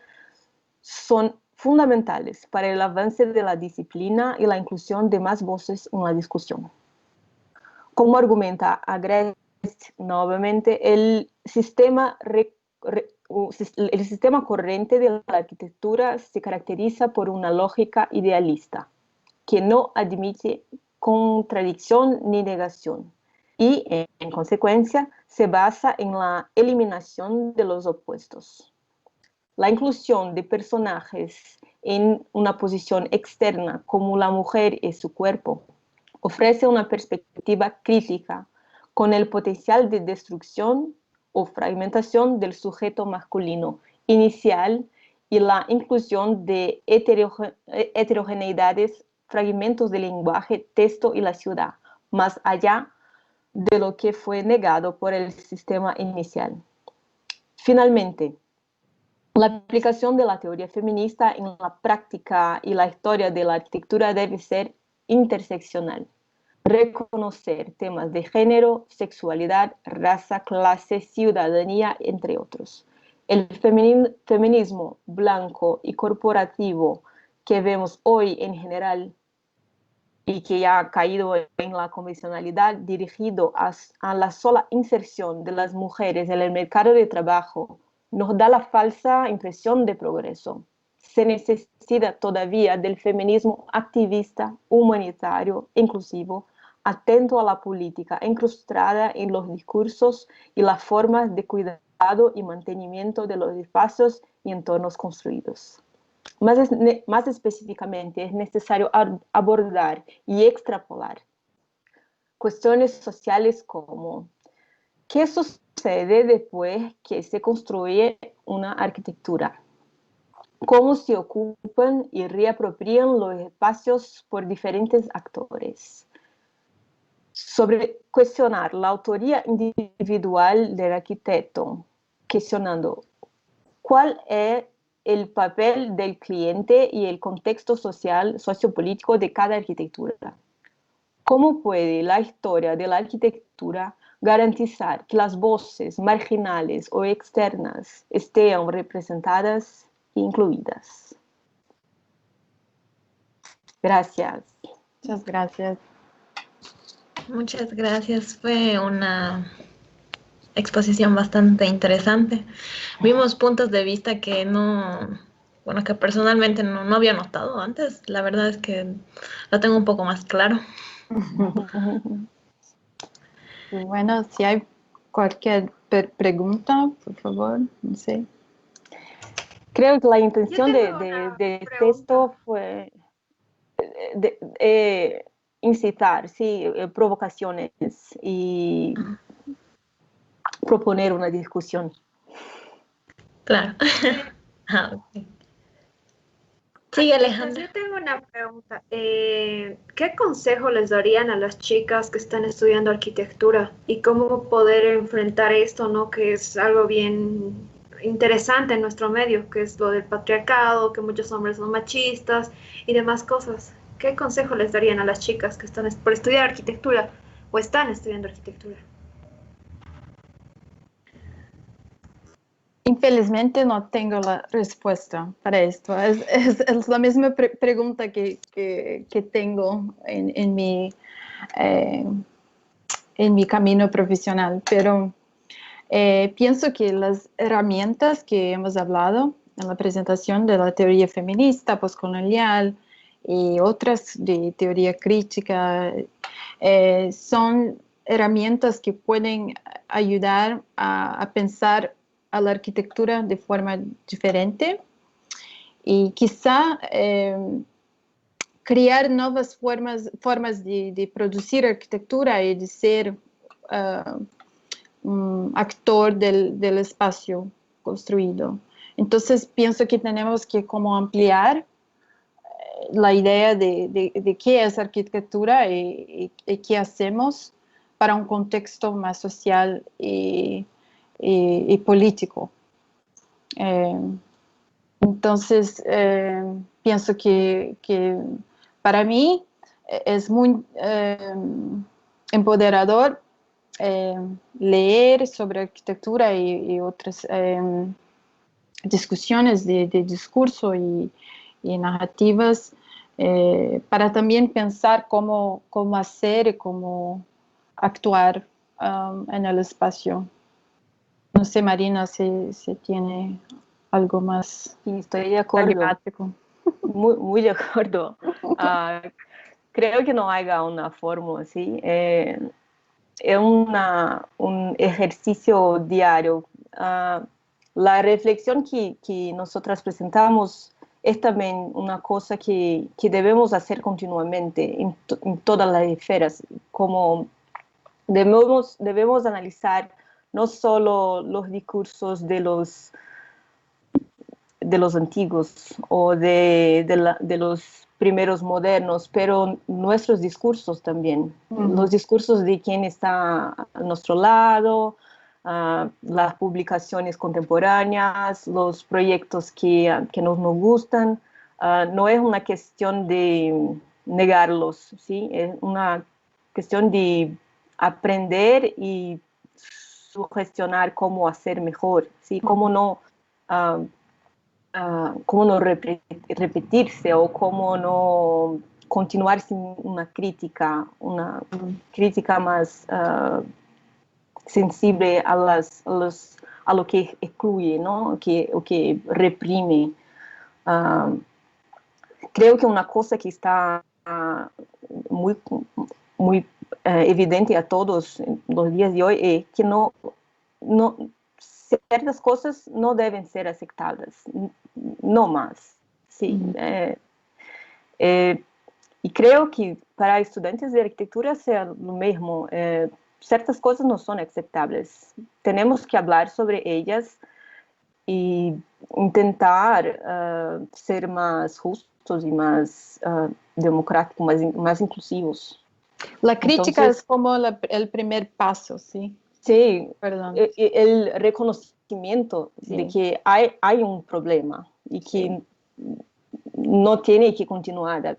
son fundamentales para el avance de la disciplina y la inclusión de más voces en la discusión. Como argumenta Agreste nuevamente, el sistema corriente de la arquitectura se caracteriza por una lógica idealista que no admite contradicción ni negación y, en consecuencia, se basa en la eliminación de los opuestos. La inclusión de personajes en una posición externa como la mujer y su cuerpo ofrece una perspectiva crítica con el potencial de destrucción o fragmentación del sujeto masculino inicial y la inclusión de heterogeneidades, fragmentos del lenguaje, texto y la ciudad, más allá de lo que fue negado por el sistema inicial. Finalmente, la aplicación de la teoría feminista en la práctica y la historia de la arquitectura debe ser interseccional. Reconocer temas de género, sexualidad, raza, clase, ciudadanía, entre otros. El feminismo blanco y corporativo que vemos hoy en general y que ya ha caído en la convencionalidad dirigido a la sola inserción de las mujeres en el mercado de trabajo, nos da la falsa impresión de progreso. Se necesita todavía del feminismo activista, humanitario, inclusivo, atento a la política, incrustada en los discursos y las formas de cuidado y mantenimiento de los espacios y entornos construidos. Más específicamente, es necesario abordar y extrapolar cuestiones sociales como ¿qué sucede después que se construye una arquitectura? ¿Cómo se ocupan y reapropian los espacios por diferentes actores? Sobre cuestionar la autoría individual del arquitecto, cuestionando cuál es el papel del cliente y el contexto social, sociopolítico de cada arquitectura. ¿Cómo puede la historia de la arquitectura garantizar que las voces marginales o externas estén representadas e incluidas? Gracias. Muchas gracias. Muchas gracias. Fue una exposición bastante interesante. Vimos puntos de vista que que personalmente no había notado antes. La verdad es que lo tengo un poco más claro. Bueno, si hay cualquier pregunta, por favor, no sé. Creo que la intención de texto fue incitar, sí, provocaciones y proponer una discusión. Claro. Okay. Sí, Alejandra. Yo tengo una pregunta. ¿Qué consejo les darían a las chicas que están estudiando arquitectura y cómo poder enfrentar esto, ¿no? Que es algo bien interesante en nuestro medio, que es lo del patriarcado, que muchos hombres son machistas y demás cosas. ¿Qué consejo les darían a las chicas que están por estudiar arquitectura o están estudiando arquitectura? Infelizmente no tengo la respuesta para esto. Es la misma pregunta que tengo en mi camino profesional, pero pienso que las herramientas que hemos hablado en la presentación de la teoría feminista, postcolonial y otras de teoría crítica son herramientas que pueden ayudar a pensar a la arquitectura de forma diferente y quizá crear nuevas formas de producir arquitectura y de ser un actor del espacio construido. Entonces pienso que tenemos que como ampliar la idea de qué es arquitectura y qué hacemos para un contexto más social y político. Entonces, pienso que para mí es muy empoderador leer sobre arquitectura y otras discusiones de discurso y narrativas para también pensar cómo hacer y cómo actuar en el espacio. No sé, Marina, si tiene algo más Sí, estoy de acuerdo. pragmático. Muy de acuerdo. Creo que no haya una fórmula, ¿sí? Es un ejercicio diario. La reflexión que nosotras presentamos es también una cosa que debemos hacer continuamente en todas las esferas, como debemos analizar no solo los discursos de los antiguos o de los primeros modernos, pero nuestros discursos también, los discursos de quien está a nuestro lado, las publicaciones contemporáneas, los proyectos que nos gustan. No es una cuestión de negarlos, ¿sí? Es una cuestión de aprender y sugestionar cómo hacer mejor, ¿sí? Cómo no repetirse o cómo no continuar sin una crítica más sensible a lo que excluye, ¿no? O que reprime. Creo que una cosa que está muy, muy evidente a todos en los días de hoy es que no ciertas cosas no deben ser aceptadas, no más. Sí. Y creo que para estudiantes de arquitectura sea lo mismo. Ciertas cosas no son aceptables. Tenemos que hablar sobre ellas y intentar ser más justos y más democráticos, más inclusivos. La crítica es como el primer paso, ¿sí? Sí, Perdón. el reconocimiento de que hay un problema y que no tiene que continuar.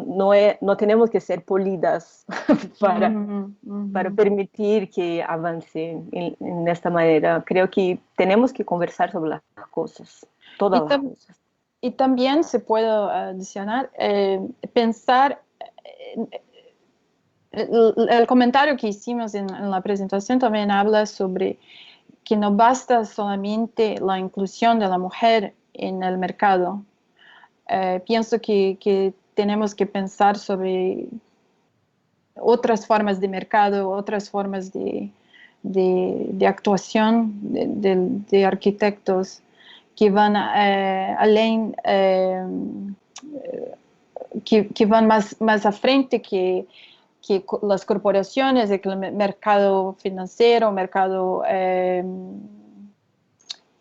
No tenemos que ser polidas para permitir que avance en esta manera. Creo que tenemos que conversar sobre las cosas, todas las cosas. Y también se puede adicionar, pensar... El comentario que hicimos en la presentación también habla sobre que no basta solamente la inclusión de la mujer en el mercado. Pienso que tenemos que pensar sobre otras formas de mercado, otras formas de actuación de arquitectos que van além, que van más a frente que las corporaciones, que el mercado financiero, mercado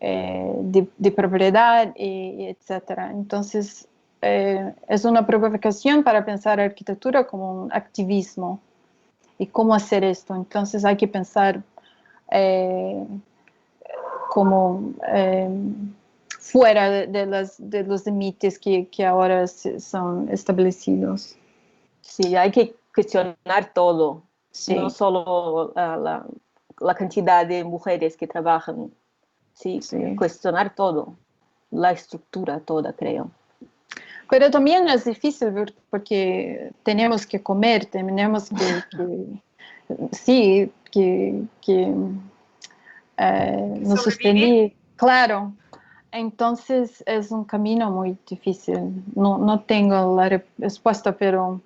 de propiedad, etc. Entonces, es una provocación para pensar arquitectura como un activismo y cómo hacer esto. Entonces, hay que pensar como fuera de los límites que ahora son establecidos. Sí, hay que cuestionar todo, no solo la cantidad de mujeres que trabajan, sí, cuestionar todo, la estructura toda, creo. Pero también es difícil porque tenemos que comer, tenemos nos sostener, claro. Entonces es un camino muy difícil. No tengo la respuesta, pero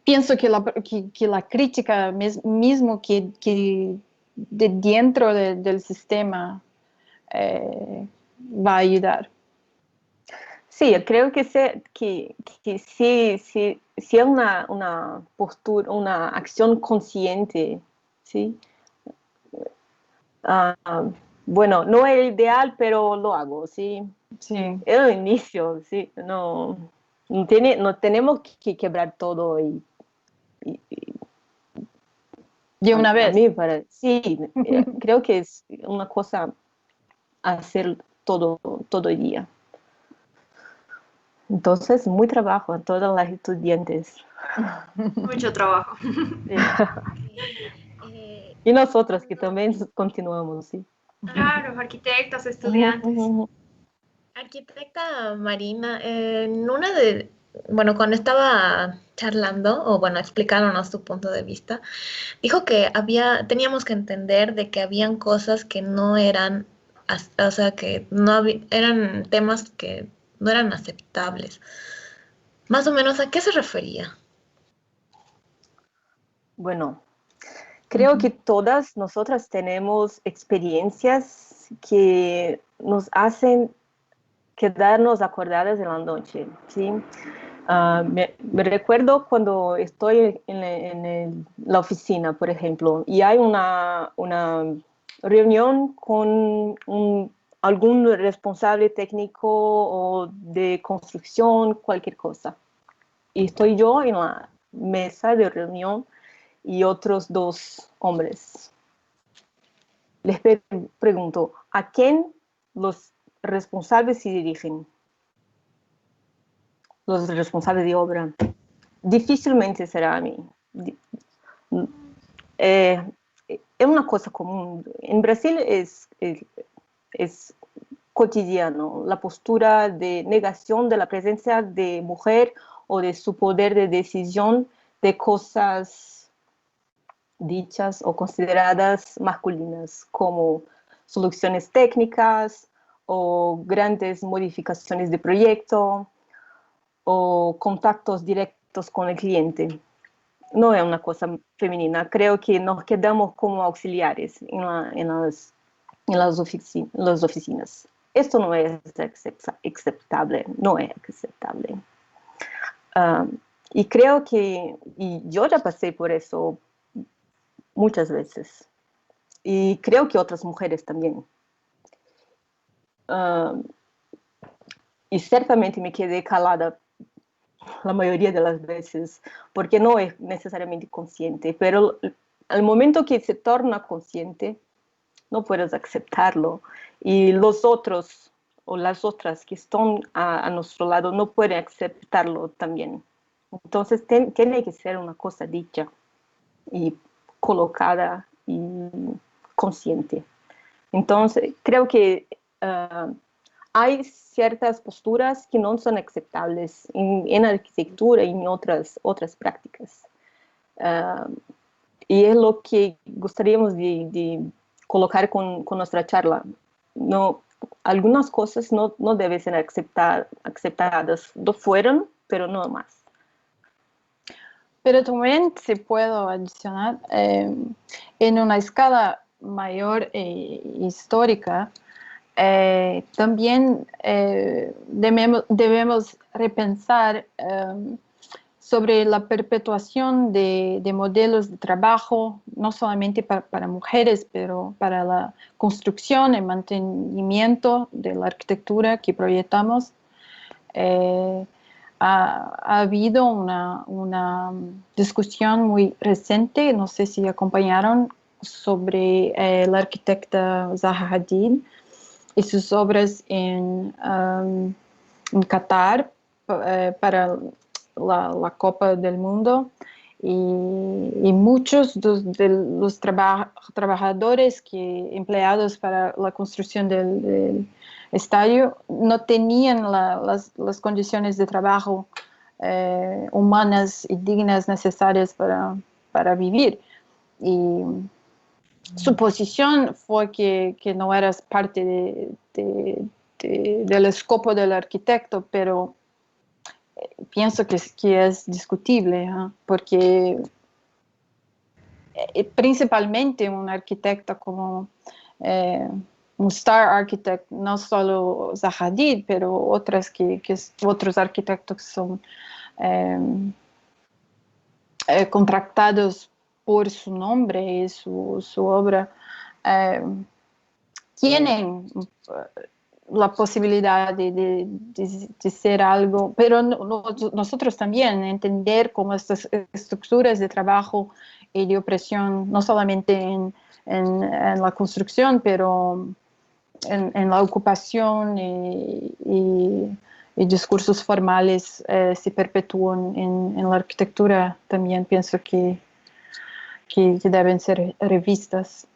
pienso que la crítica mismo que de dentro del sistema va a ayudar. Sí, creo que sí es una postura, una acción consciente, ¿sí? Bueno, no es ideal, pero lo hago, ¿sí? Sí. Es el inicio, ¿sí? No tenemos que quebrar todo de una vez. A mí sí, creo que es una cosa hacer todo el día. Entonces, muy trabajo a todas las estudiantes. Mucho trabajo. Y nosotros que también continuamos, sí. Claro, arquitectos, estudiantes. Arquitecta Marina, en bueno, cuando estaba charlando, o bueno, explicándonos su punto de vista, dijo que teníamos que entender de que habían cosas que no eran, o sea, que no eran temas que no eran aceptables. Más o menos, ¿a qué se refería? Bueno, creo que todas nosotras tenemos experiencias que nos hacen quedarnos acordadas en la noche, ¿sí? Me recuerdo cuando estoy en la oficina, por ejemplo, y hay una reunión con algún responsable técnico o de construcción, cualquier cosa. Y estoy yo en la mesa de reunión y otros dos hombres. Les pregunto, ¿a quién los responsables se dirigen? Los responsables de obra. Difícilmente será a mí. Es una cosa común. En Brasil es cotidiano la postura de negación de la presencia de mujer o de su poder de decisión de cosas dichas o consideradas masculinas, como soluciones técnicas o grandes modificaciones de proyecto o contactos directos con el cliente. No es una cosa femenina. Creo que nos quedamos como auxiliares en las oficinas. Esto no es aceptable, no es aceptable. Y creo que, y yo ya pasé por eso muchas veces, y creo que otras mujeres también. Y ciertamente me quedé calada la mayoría de las veces, porque no es necesariamente consciente, pero al momento que se torna consciente, no puedes aceptarlo. Y los otros o las otras que están a nuestro lado no pueden aceptarlo también. Entonces tiene que ser una cosa dicha y colocada y consciente. Entonces creo que hay ciertas posturas que no son aceptables en arquitectura y en otras prácticas. Y es lo que gustaríamos de colocar con nuestra charla. No, algunas cosas no deben ser aceptadas. Lo fueron, pero no más. Pero también se puede adicionar en una escala mayor histórica. También debemos repensar sobre la perpetuación de modelos de trabajo, no solamente para mujeres, pero para la construcción y mantenimiento de la arquitectura que proyectamos. Ha habido una discusión muy reciente, no sé si acompañaron, sobre la arquitecta Zaha Hadid y sus obras en Qatar para la Copa del Mundo. Y muchos de los trabajadores empleados para la construcción del estadio no tenían las condiciones de trabajo humanas y dignas necesarias para vivir. Y su posición fue que no eras parte del escopo del arquitecto, pero pienso que es discutible, porque principalmente un arquitecto como un star architect, no solo Zaha Hadid, pero otros arquitectos que son contratados por su nombre y su obra, tienen la posibilidad de ser algo, pero nosotros también entender cómo estas estructuras de trabajo y de opresión, no solamente en la construcción, pero en la ocupación y y discursos formales se perpetúan en la arquitectura, también pienso que deben ser revistas.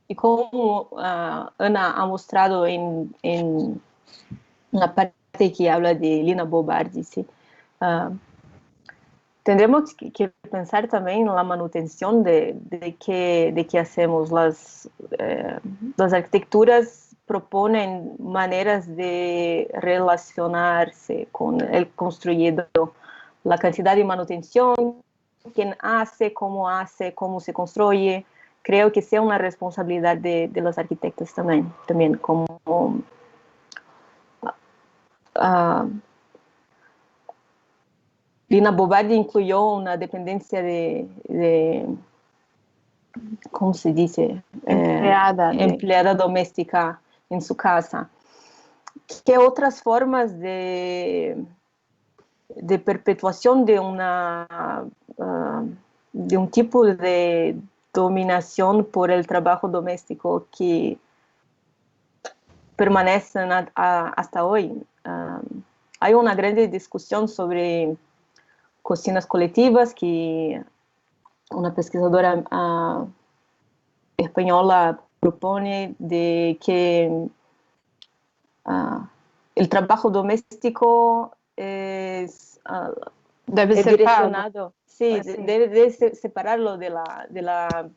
Y como Ana ha mostrado en la parte que habla de Lina Bobardi, ¿sí? Tendremos que pensar también en la manutención de que hacemos. Las arquitecturas proponen maneras de relacionarse con el construido, la cantidad de manutención, quién hace, cómo se construye. Creo que sea una responsabilidad de los arquitectos también como Lina Bobardi incluyó una dependencia de ¿cómo se dice? Empleada doméstica en su casa. ¿Qué otras formas de perpetuación de un tipo de dominación por el trabajo doméstico que permanecen hasta hoy? Hay una gran discusión sobre cocinas colectivas que una pesquisadora española propone de que el trabajo doméstico debe ser direccionado. Sí, debe separarlo de la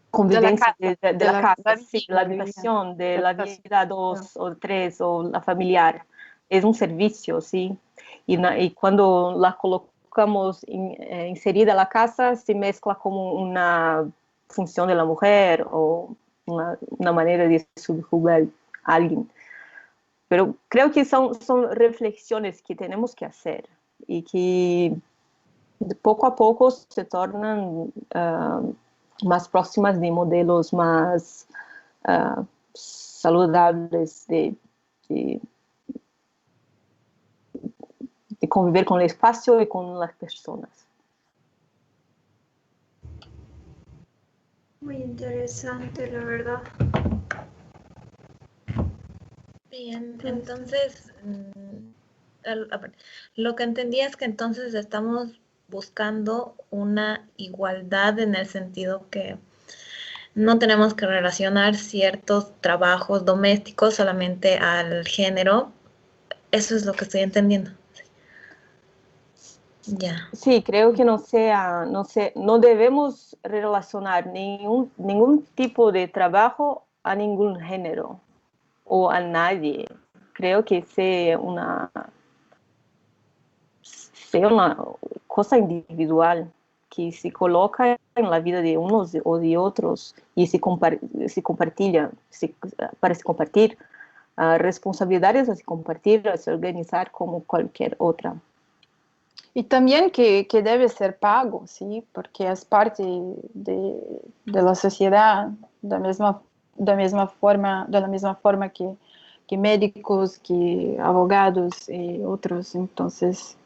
convivencia de la casa, sí, la habitación, de la vida 2 o 3 o la familiar. Es un servicio, sí. Y cuando la colocamos inserida en la casa, se mezcla como una función de la mujer o una manera de subjugar a alguien. Pero creo que son reflexiones que tenemos que hacer y que poco a poco se tornan más próximas de modelos más saludables de convivir con el espacio y con las personas. Muy interesante, la verdad. Bien, entonces, lo que entendía es que entonces estamos buscando una igualdad en el sentido que no tenemos que relacionar ciertos trabajos domésticos solamente al género. Eso es lo que estoy entendiendo. Ya. Sí, creo que no debemos relacionar ningún tipo de trabajo a ningún género o a nadie. Creo que sea una cosa individual que se coloca en la vida de unos o de otros y se compartilha, para se compartir responsabilidades, a se compartir, a se organizar como cualquier otra. Y también que debe ser pago, ¿sí? Porque es parte de la sociedad, de la misma forma que médicos, que abogados y otros. Entonces,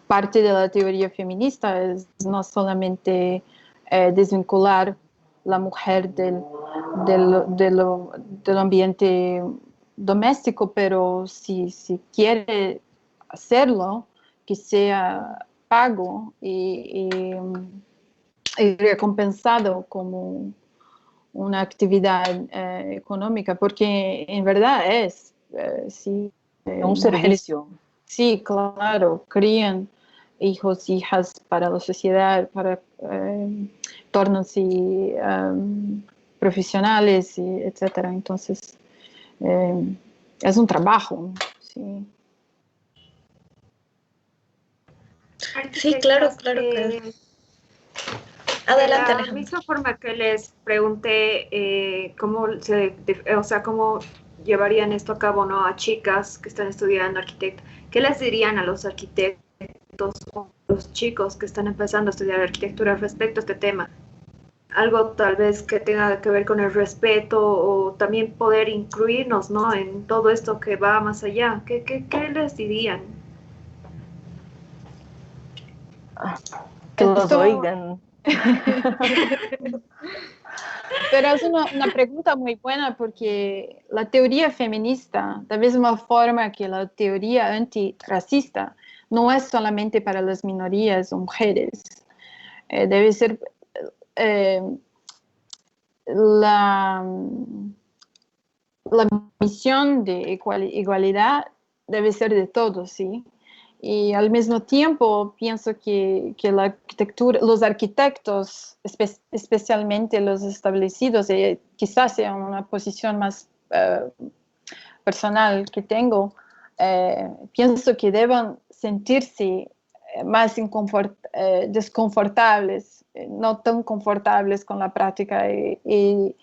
parte de la teoría feminista es no solamente desvincular la mujer del ambiente doméstico, pero si quiere hacerlo, que sea pago y recompensado como una actividad económica, porque en verdad sí. Un servicio. Sí, claro, crían hijos, hijas para la sociedad, para tornarse profesionales, etcétera. Entonces, es un trabajo, sí. Sí, claro que... Adelante, de la misma forma que les pregunté cómo llevarían esto a cabo, ¿no? A chicas que están estudiando arquitecto, ¿qué les dirían a los arquitectos o a los chicos que están empezando a estudiar arquitectura respecto a este tema? Algo tal vez que tenga que ver con el respeto o también poder incluirnos, ¿no? En todo esto que va más allá. ¿Qué les dirían? Que los oigan. Pero es una pregunta muy buena porque la teoría feminista, de la misma forma que la teoría antirracista, no es solamente para las minorías o mujeres. Debe ser eh, la misión de igualdad debe ser de todos, ¿sí? Y al mismo tiempo pienso que la arquitectura, los arquitectos, especialmente los establecidos, quizás sea una posición más personal que tengo, pienso que deben sentirse más desconfortables, no tan confortables con la práctica y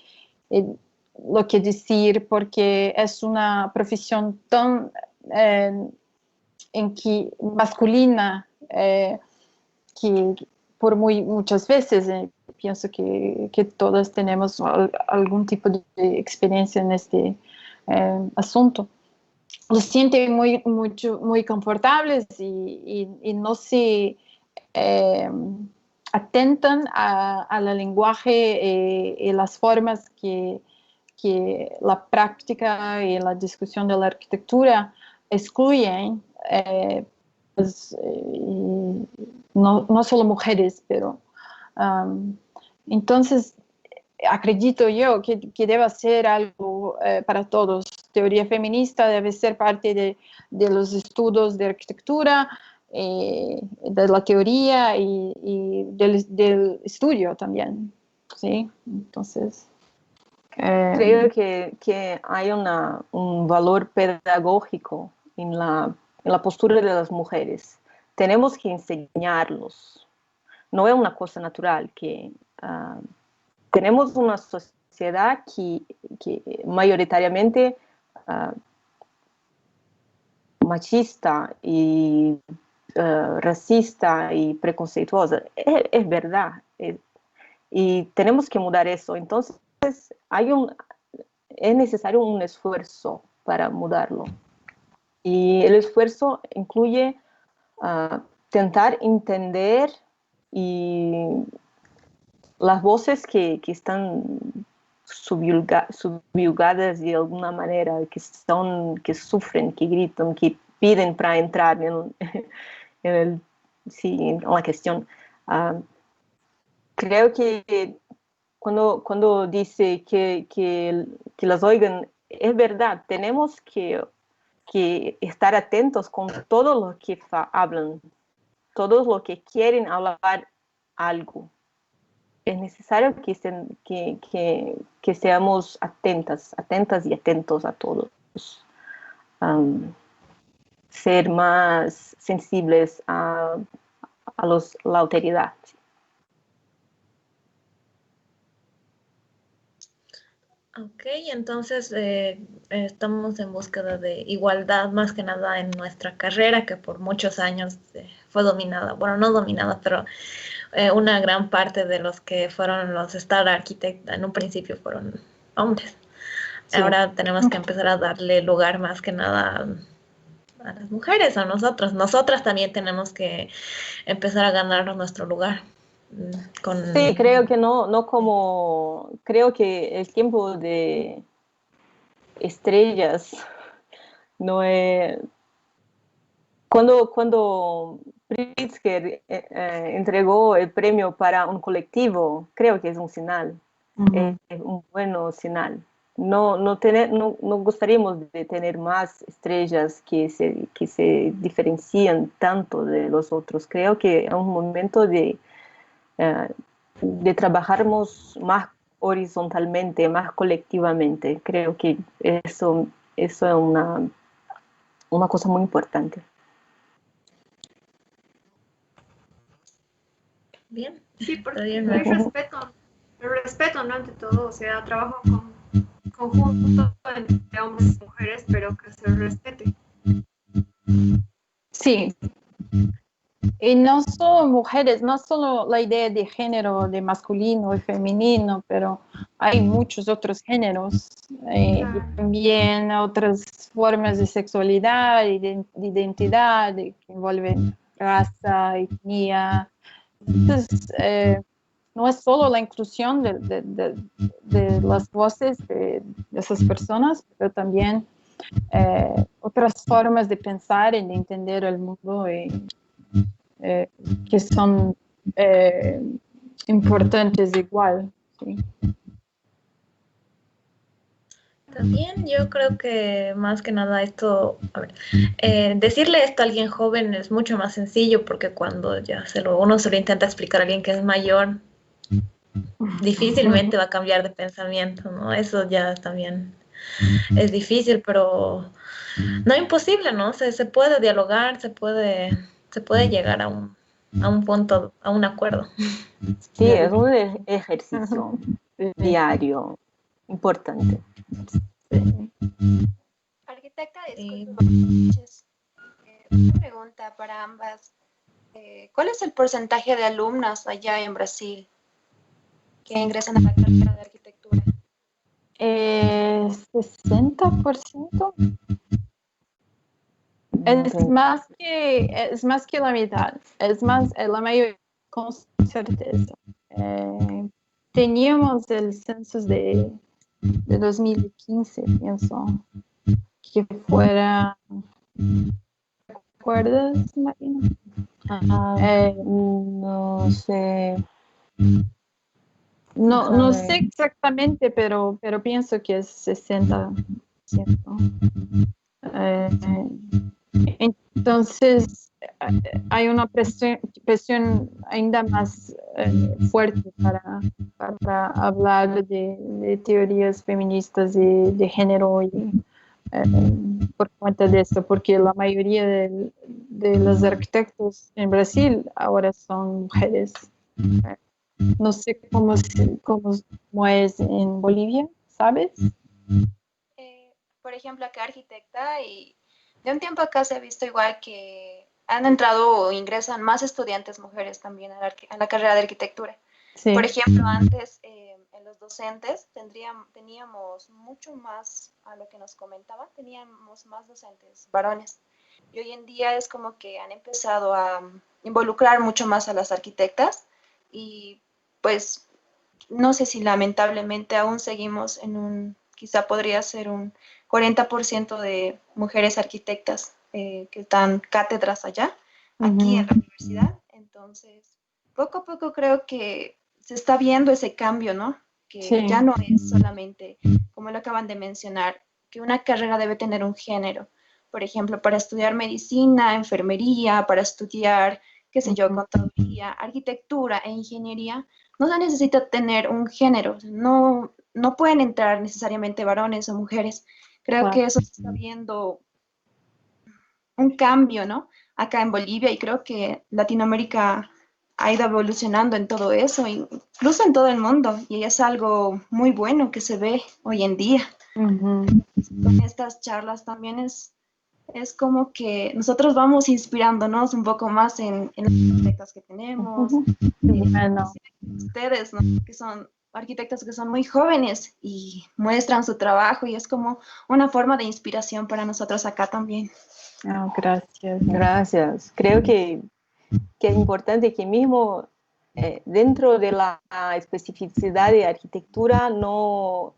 lo que decir, porque es una profesión tan masculina que por muchas veces pienso que todas tenemos algún tipo de experiencia en este asunto. Los sienten muy confortables y no se atentan al lenguaje y las formas que la práctica y la discusión de la arquitectura excluyen, no solo mujeres, pero entonces acredito yo que debe ser algo para todos. Teoría feminista debe ser parte de los estudios de arquitectura, de la teoría y del estudio también, ¿sí? Entonces... Creo que hay un valor pedagógico en la postura de las mujeres. Tenemos que enseñarlos. No es una cosa natural que tenemos una sociedad que mayoritariamente machista y racista y preconceituosa. Es verdad. Y tenemos que mudar eso. Entonces, es necesario un esfuerzo para mudarlo. Y el esfuerzo incluye intentar entender y las voces que están subyugadas de alguna manera, que sufren, que gritan, que piden para entrar en la cuestión. Creo que cuando dice que las oigan, es verdad, tenemos que estar atentos con todo lo que hablan, todos los que quieren hablar algo. Es necesario que seamos atentas y atentos a todos. Ser más sensibles a la autoridad. Ok, entonces estamos en búsqueda de igualdad más que nada en nuestra carrera, que por muchos años fue dominada, bueno, no dominada, pero una gran parte de los que fueron los Star Architect en un principio fueron hombres. Sí. Ahora tenemos que empezar a darle lugar más que nada a las mujeres, a nosotros. Nosotras también tenemos que empezar a ganarnos nuestro lugar. Sí, creo que no como... Creo que el tiempo de estrellas no es... Cuando Pritzker entregó el premio para un colectivo, creo que es un señal, es un buen señal. No gustaríamos de tener más estrellas que se diferencian tanto de los otros. Creo que es un momento de trabajarnos más horizontalmente, más colectivamente. Creo que eso es una cosa muy importante. Bien. Sí, porque el respeto, ¿no? Ante todo, o sea, trabajo conjunto entre hombres y mujeres, pero que se respete. Sí. Y no solo mujeres, no solo la idea de género, de masculino y femenino, pero hay muchos otros géneros, y también otras formas de sexualidad y de identidad que envuelven raza, etnia. Entonces, no es solo la inclusión de las voces de esas personas, pero también otras formas de pensar y de entender el mundo que son importantes igual. ¿Sí? También yo creo que más que nada esto, a ver, decirle esto a alguien joven es mucho más sencillo porque cuando ya uno se lo intenta explicar a alguien que es mayor, difícilmente va a cambiar de pensamiento, ¿no? Eso ya también es difícil, pero no imposible, ¿no? Se puede dialogar, se puede llegar a un punto, a un acuerdo. Sí, es un ejercicio diario importante. Sí. Arquitecta, disculpe, buenas noches. Una pregunta para ambas. ¿Cuál es el porcentaje de alumnas allá en Brasil que ingresan a la carrera de arquitectura? 60%. Es más que la mitad, es más, la mayoría, con certeza. Teníamos el censo de 2015, pienso, que fuera, ¿recuerdas, Marina? No sé. No sé exactamente, pero pienso que es 60%. Entonces, hay una presión ainda más fuerte para hablar de teorías feministas de género por cuenta de esto, porque la mayoría de los arquitectos en Brasil ahora son mujeres. No sé cómo es en Bolivia, ¿sabes? Por ejemplo, acá arquitecta y de un tiempo acá se ha visto igual que han entrado o ingresan más estudiantes mujeres también a la carrera de arquitectura. Sí. Por ejemplo, antes en los docentes teníamos mucho más, a lo que nos comentaba, teníamos más docentes varones. Y hoy en día es como que han empezado a involucrar mucho más a las arquitectas y pues no sé si lamentablemente aún seguimos quizá podría ser un 40% de mujeres arquitectas que están cátedras allá, aquí en la universidad. Entonces, poco a poco creo que se está viendo ese cambio, ¿no? Que Sí. ya no es solamente, como lo acaban de mencionar, que una carrera debe tener un género. Por ejemplo, para estudiar medicina, enfermería, para estudiar, qué sé yo, contaduría, arquitectura e ingeniería, no se necesita tener un género, no pueden entrar necesariamente varones o mujeres. Creo que eso se está viendo un cambio, ¿no? Acá en Bolivia y creo que Latinoamérica ha ido evolucionando en todo eso, incluso en todo el mundo, y es algo muy bueno que se ve hoy en día. Con estas charlas también es como que nosotros vamos inspirándonos un poco más en las arquitectas que tenemos, Bueno. ustedes, ¿no? Que son arquitectos que son muy jóvenes y muestran su trabajo y es como una forma de inspiración para nosotros acá también. Oh, gracias. Gracias. Creo que es importante que mismo dentro de la especificidad de arquitectura no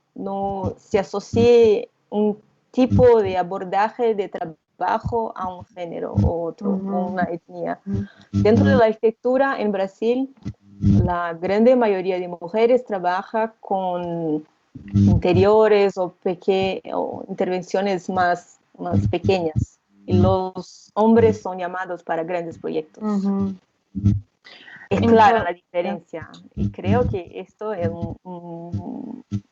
se asocie un tipo de abordaje de trabajo a un género o otro, o una etnia. Dentro de la arquitectura en Brasil, la grande mayoría de mujeres trabaja con interiores o intervenciones más pequeñas. Y los hombres son llamados para grandes proyectos. Es clara la diferencia y creo que esto es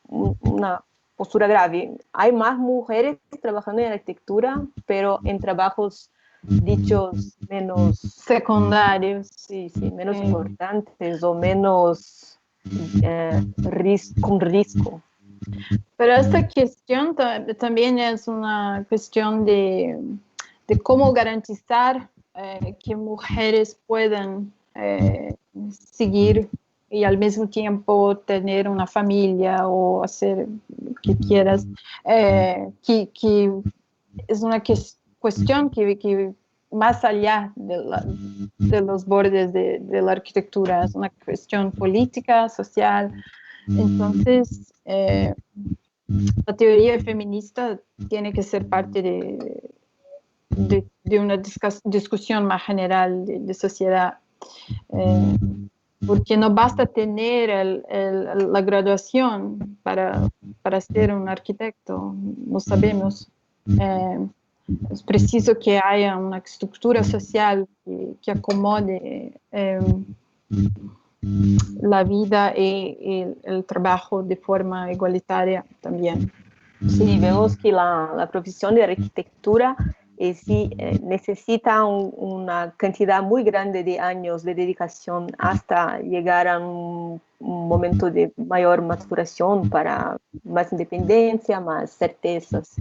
una postura grave. Hay más mujeres trabajando en arquitectura, pero en trabajos dichos menos secundarios, sí, menos importantes o menos con riesgo. Pero esta cuestión también es una cuestión de cómo garantizar que mujeres puedan seguir y al mismo tiempo tener una familia o hacer lo que quieras, que es una cuestión que más allá de los bordes de la arquitectura, es una cuestión política, social. Entonces, la teoría feminista tiene que ser parte de una discusión más general de sociedad, porque no basta tener la graduación para ser un arquitecto, lo sabemos. Es preciso que haya una estructura social que acomode la vida y el trabajo de forma igualitaria también. Sí, vemos que la profesión de arquitectura sí, necesita una cantidad muy grande de años de dedicación hasta llegar a un momento de mayor maturación para más independencia, más certezas.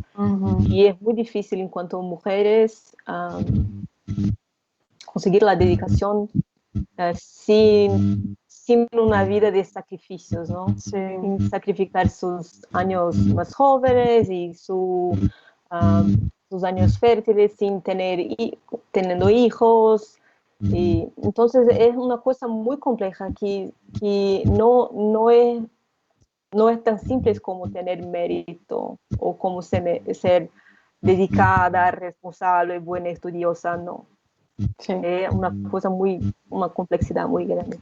Y es muy difícil en cuanto a mujeres conseguir la dedicación sin una vida de sacrificios, ¿no? Sí. Sin sacrificar sus años más jóvenes y sus años fértiles, sin teniendo hijos. Y entonces es una cosa muy compleja que no es tan simple como tener mérito o como ser dedicada, responsable, buena estudiosa, no. Sí. Es una complejidad muy grande.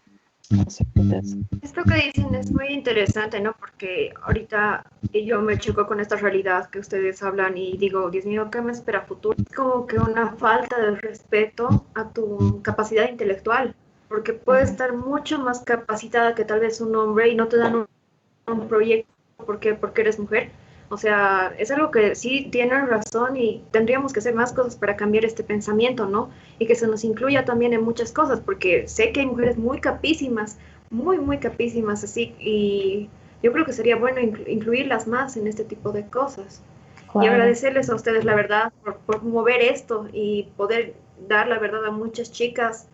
Esto que dicen es muy interesante, ¿no? Porque ahorita yo me choco con esta realidad que ustedes hablan y digo, Dios mío, ¿qué me espera futuro? Es como que una falta de respeto a tu capacidad intelectual, porque puedes estar mucho más capacitada que tal vez un hombre y no te dan un proyecto porque eres mujer. O sea, es algo que sí tienen razón y tendríamos que hacer más cosas para cambiar este pensamiento, ¿no? Y que se nos incluya también en muchas cosas, porque sé que hay mujeres muy capísimas, muy capísimas, así, y yo creo que sería bueno incluirlas más en este tipo de cosas. Claro. Y agradecerles a ustedes, la verdad, por mover esto y poder dar la verdad a muchas chicas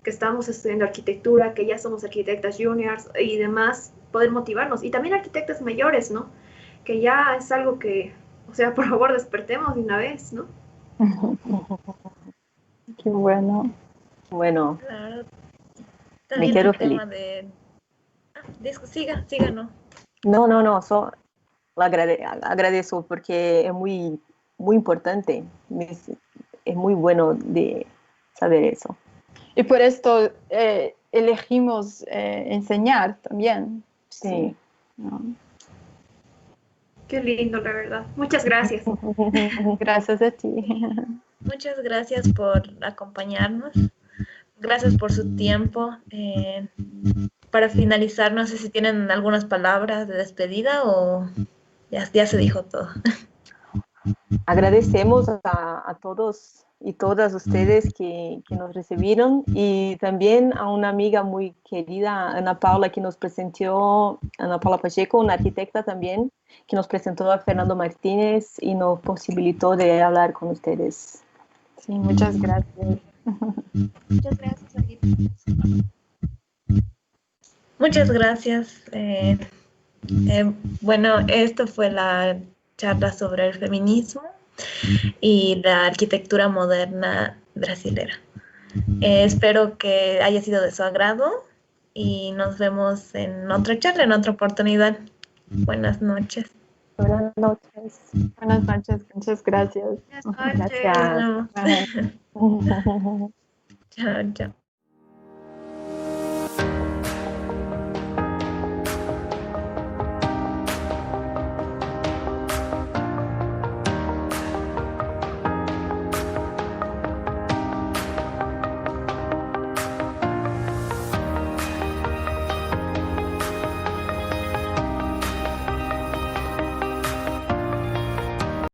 que estamos estudiando arquitectura, que ya somos arquitectas juniors y demás, poder motivarnos. Y también arquitectas mayores, ¿no? Que ya es algo que, o sea, por favor, despertemos de una vez, ¿no? Qué bueno. Bueno, Claro. me También quiero el tema de... siga, no. No, agradezco porque es muy importante. Es muy bueno de saber eso. Y por esto elegimos enseñar también. Sí. ¿No? Qué lindo, la verdad. Muchas gracias. Gracias a ti. Muchas gracias por acompañarnos. Gracias por su tiempo. Para finalizar, no sé si tienen algunas palabras de despedida o ya se dijo todo. Agradecemos a todos y todas ustedes que nos recibieron y también a una amiga muy querida, Ana Paula, que nos presentó, Ana Paula Pacheco, una arquitecta también, que nos presentó a Fernando Martínez y nos posibilitó de hablar con ustedes. Sí, muchas gracias. Muchas gracias, Anita. Muchas gracias. Bueno, esto fue la charla sobre el feminismo y la arquitectura moderna brasilera. Espero que haya sido de su agrado y nos vemos en otra charla, en otra oportunidad. Buenas noches. Buenas noches. Buenas noches, muchas gracias. Buenas noches. Gracias. Chao, chao.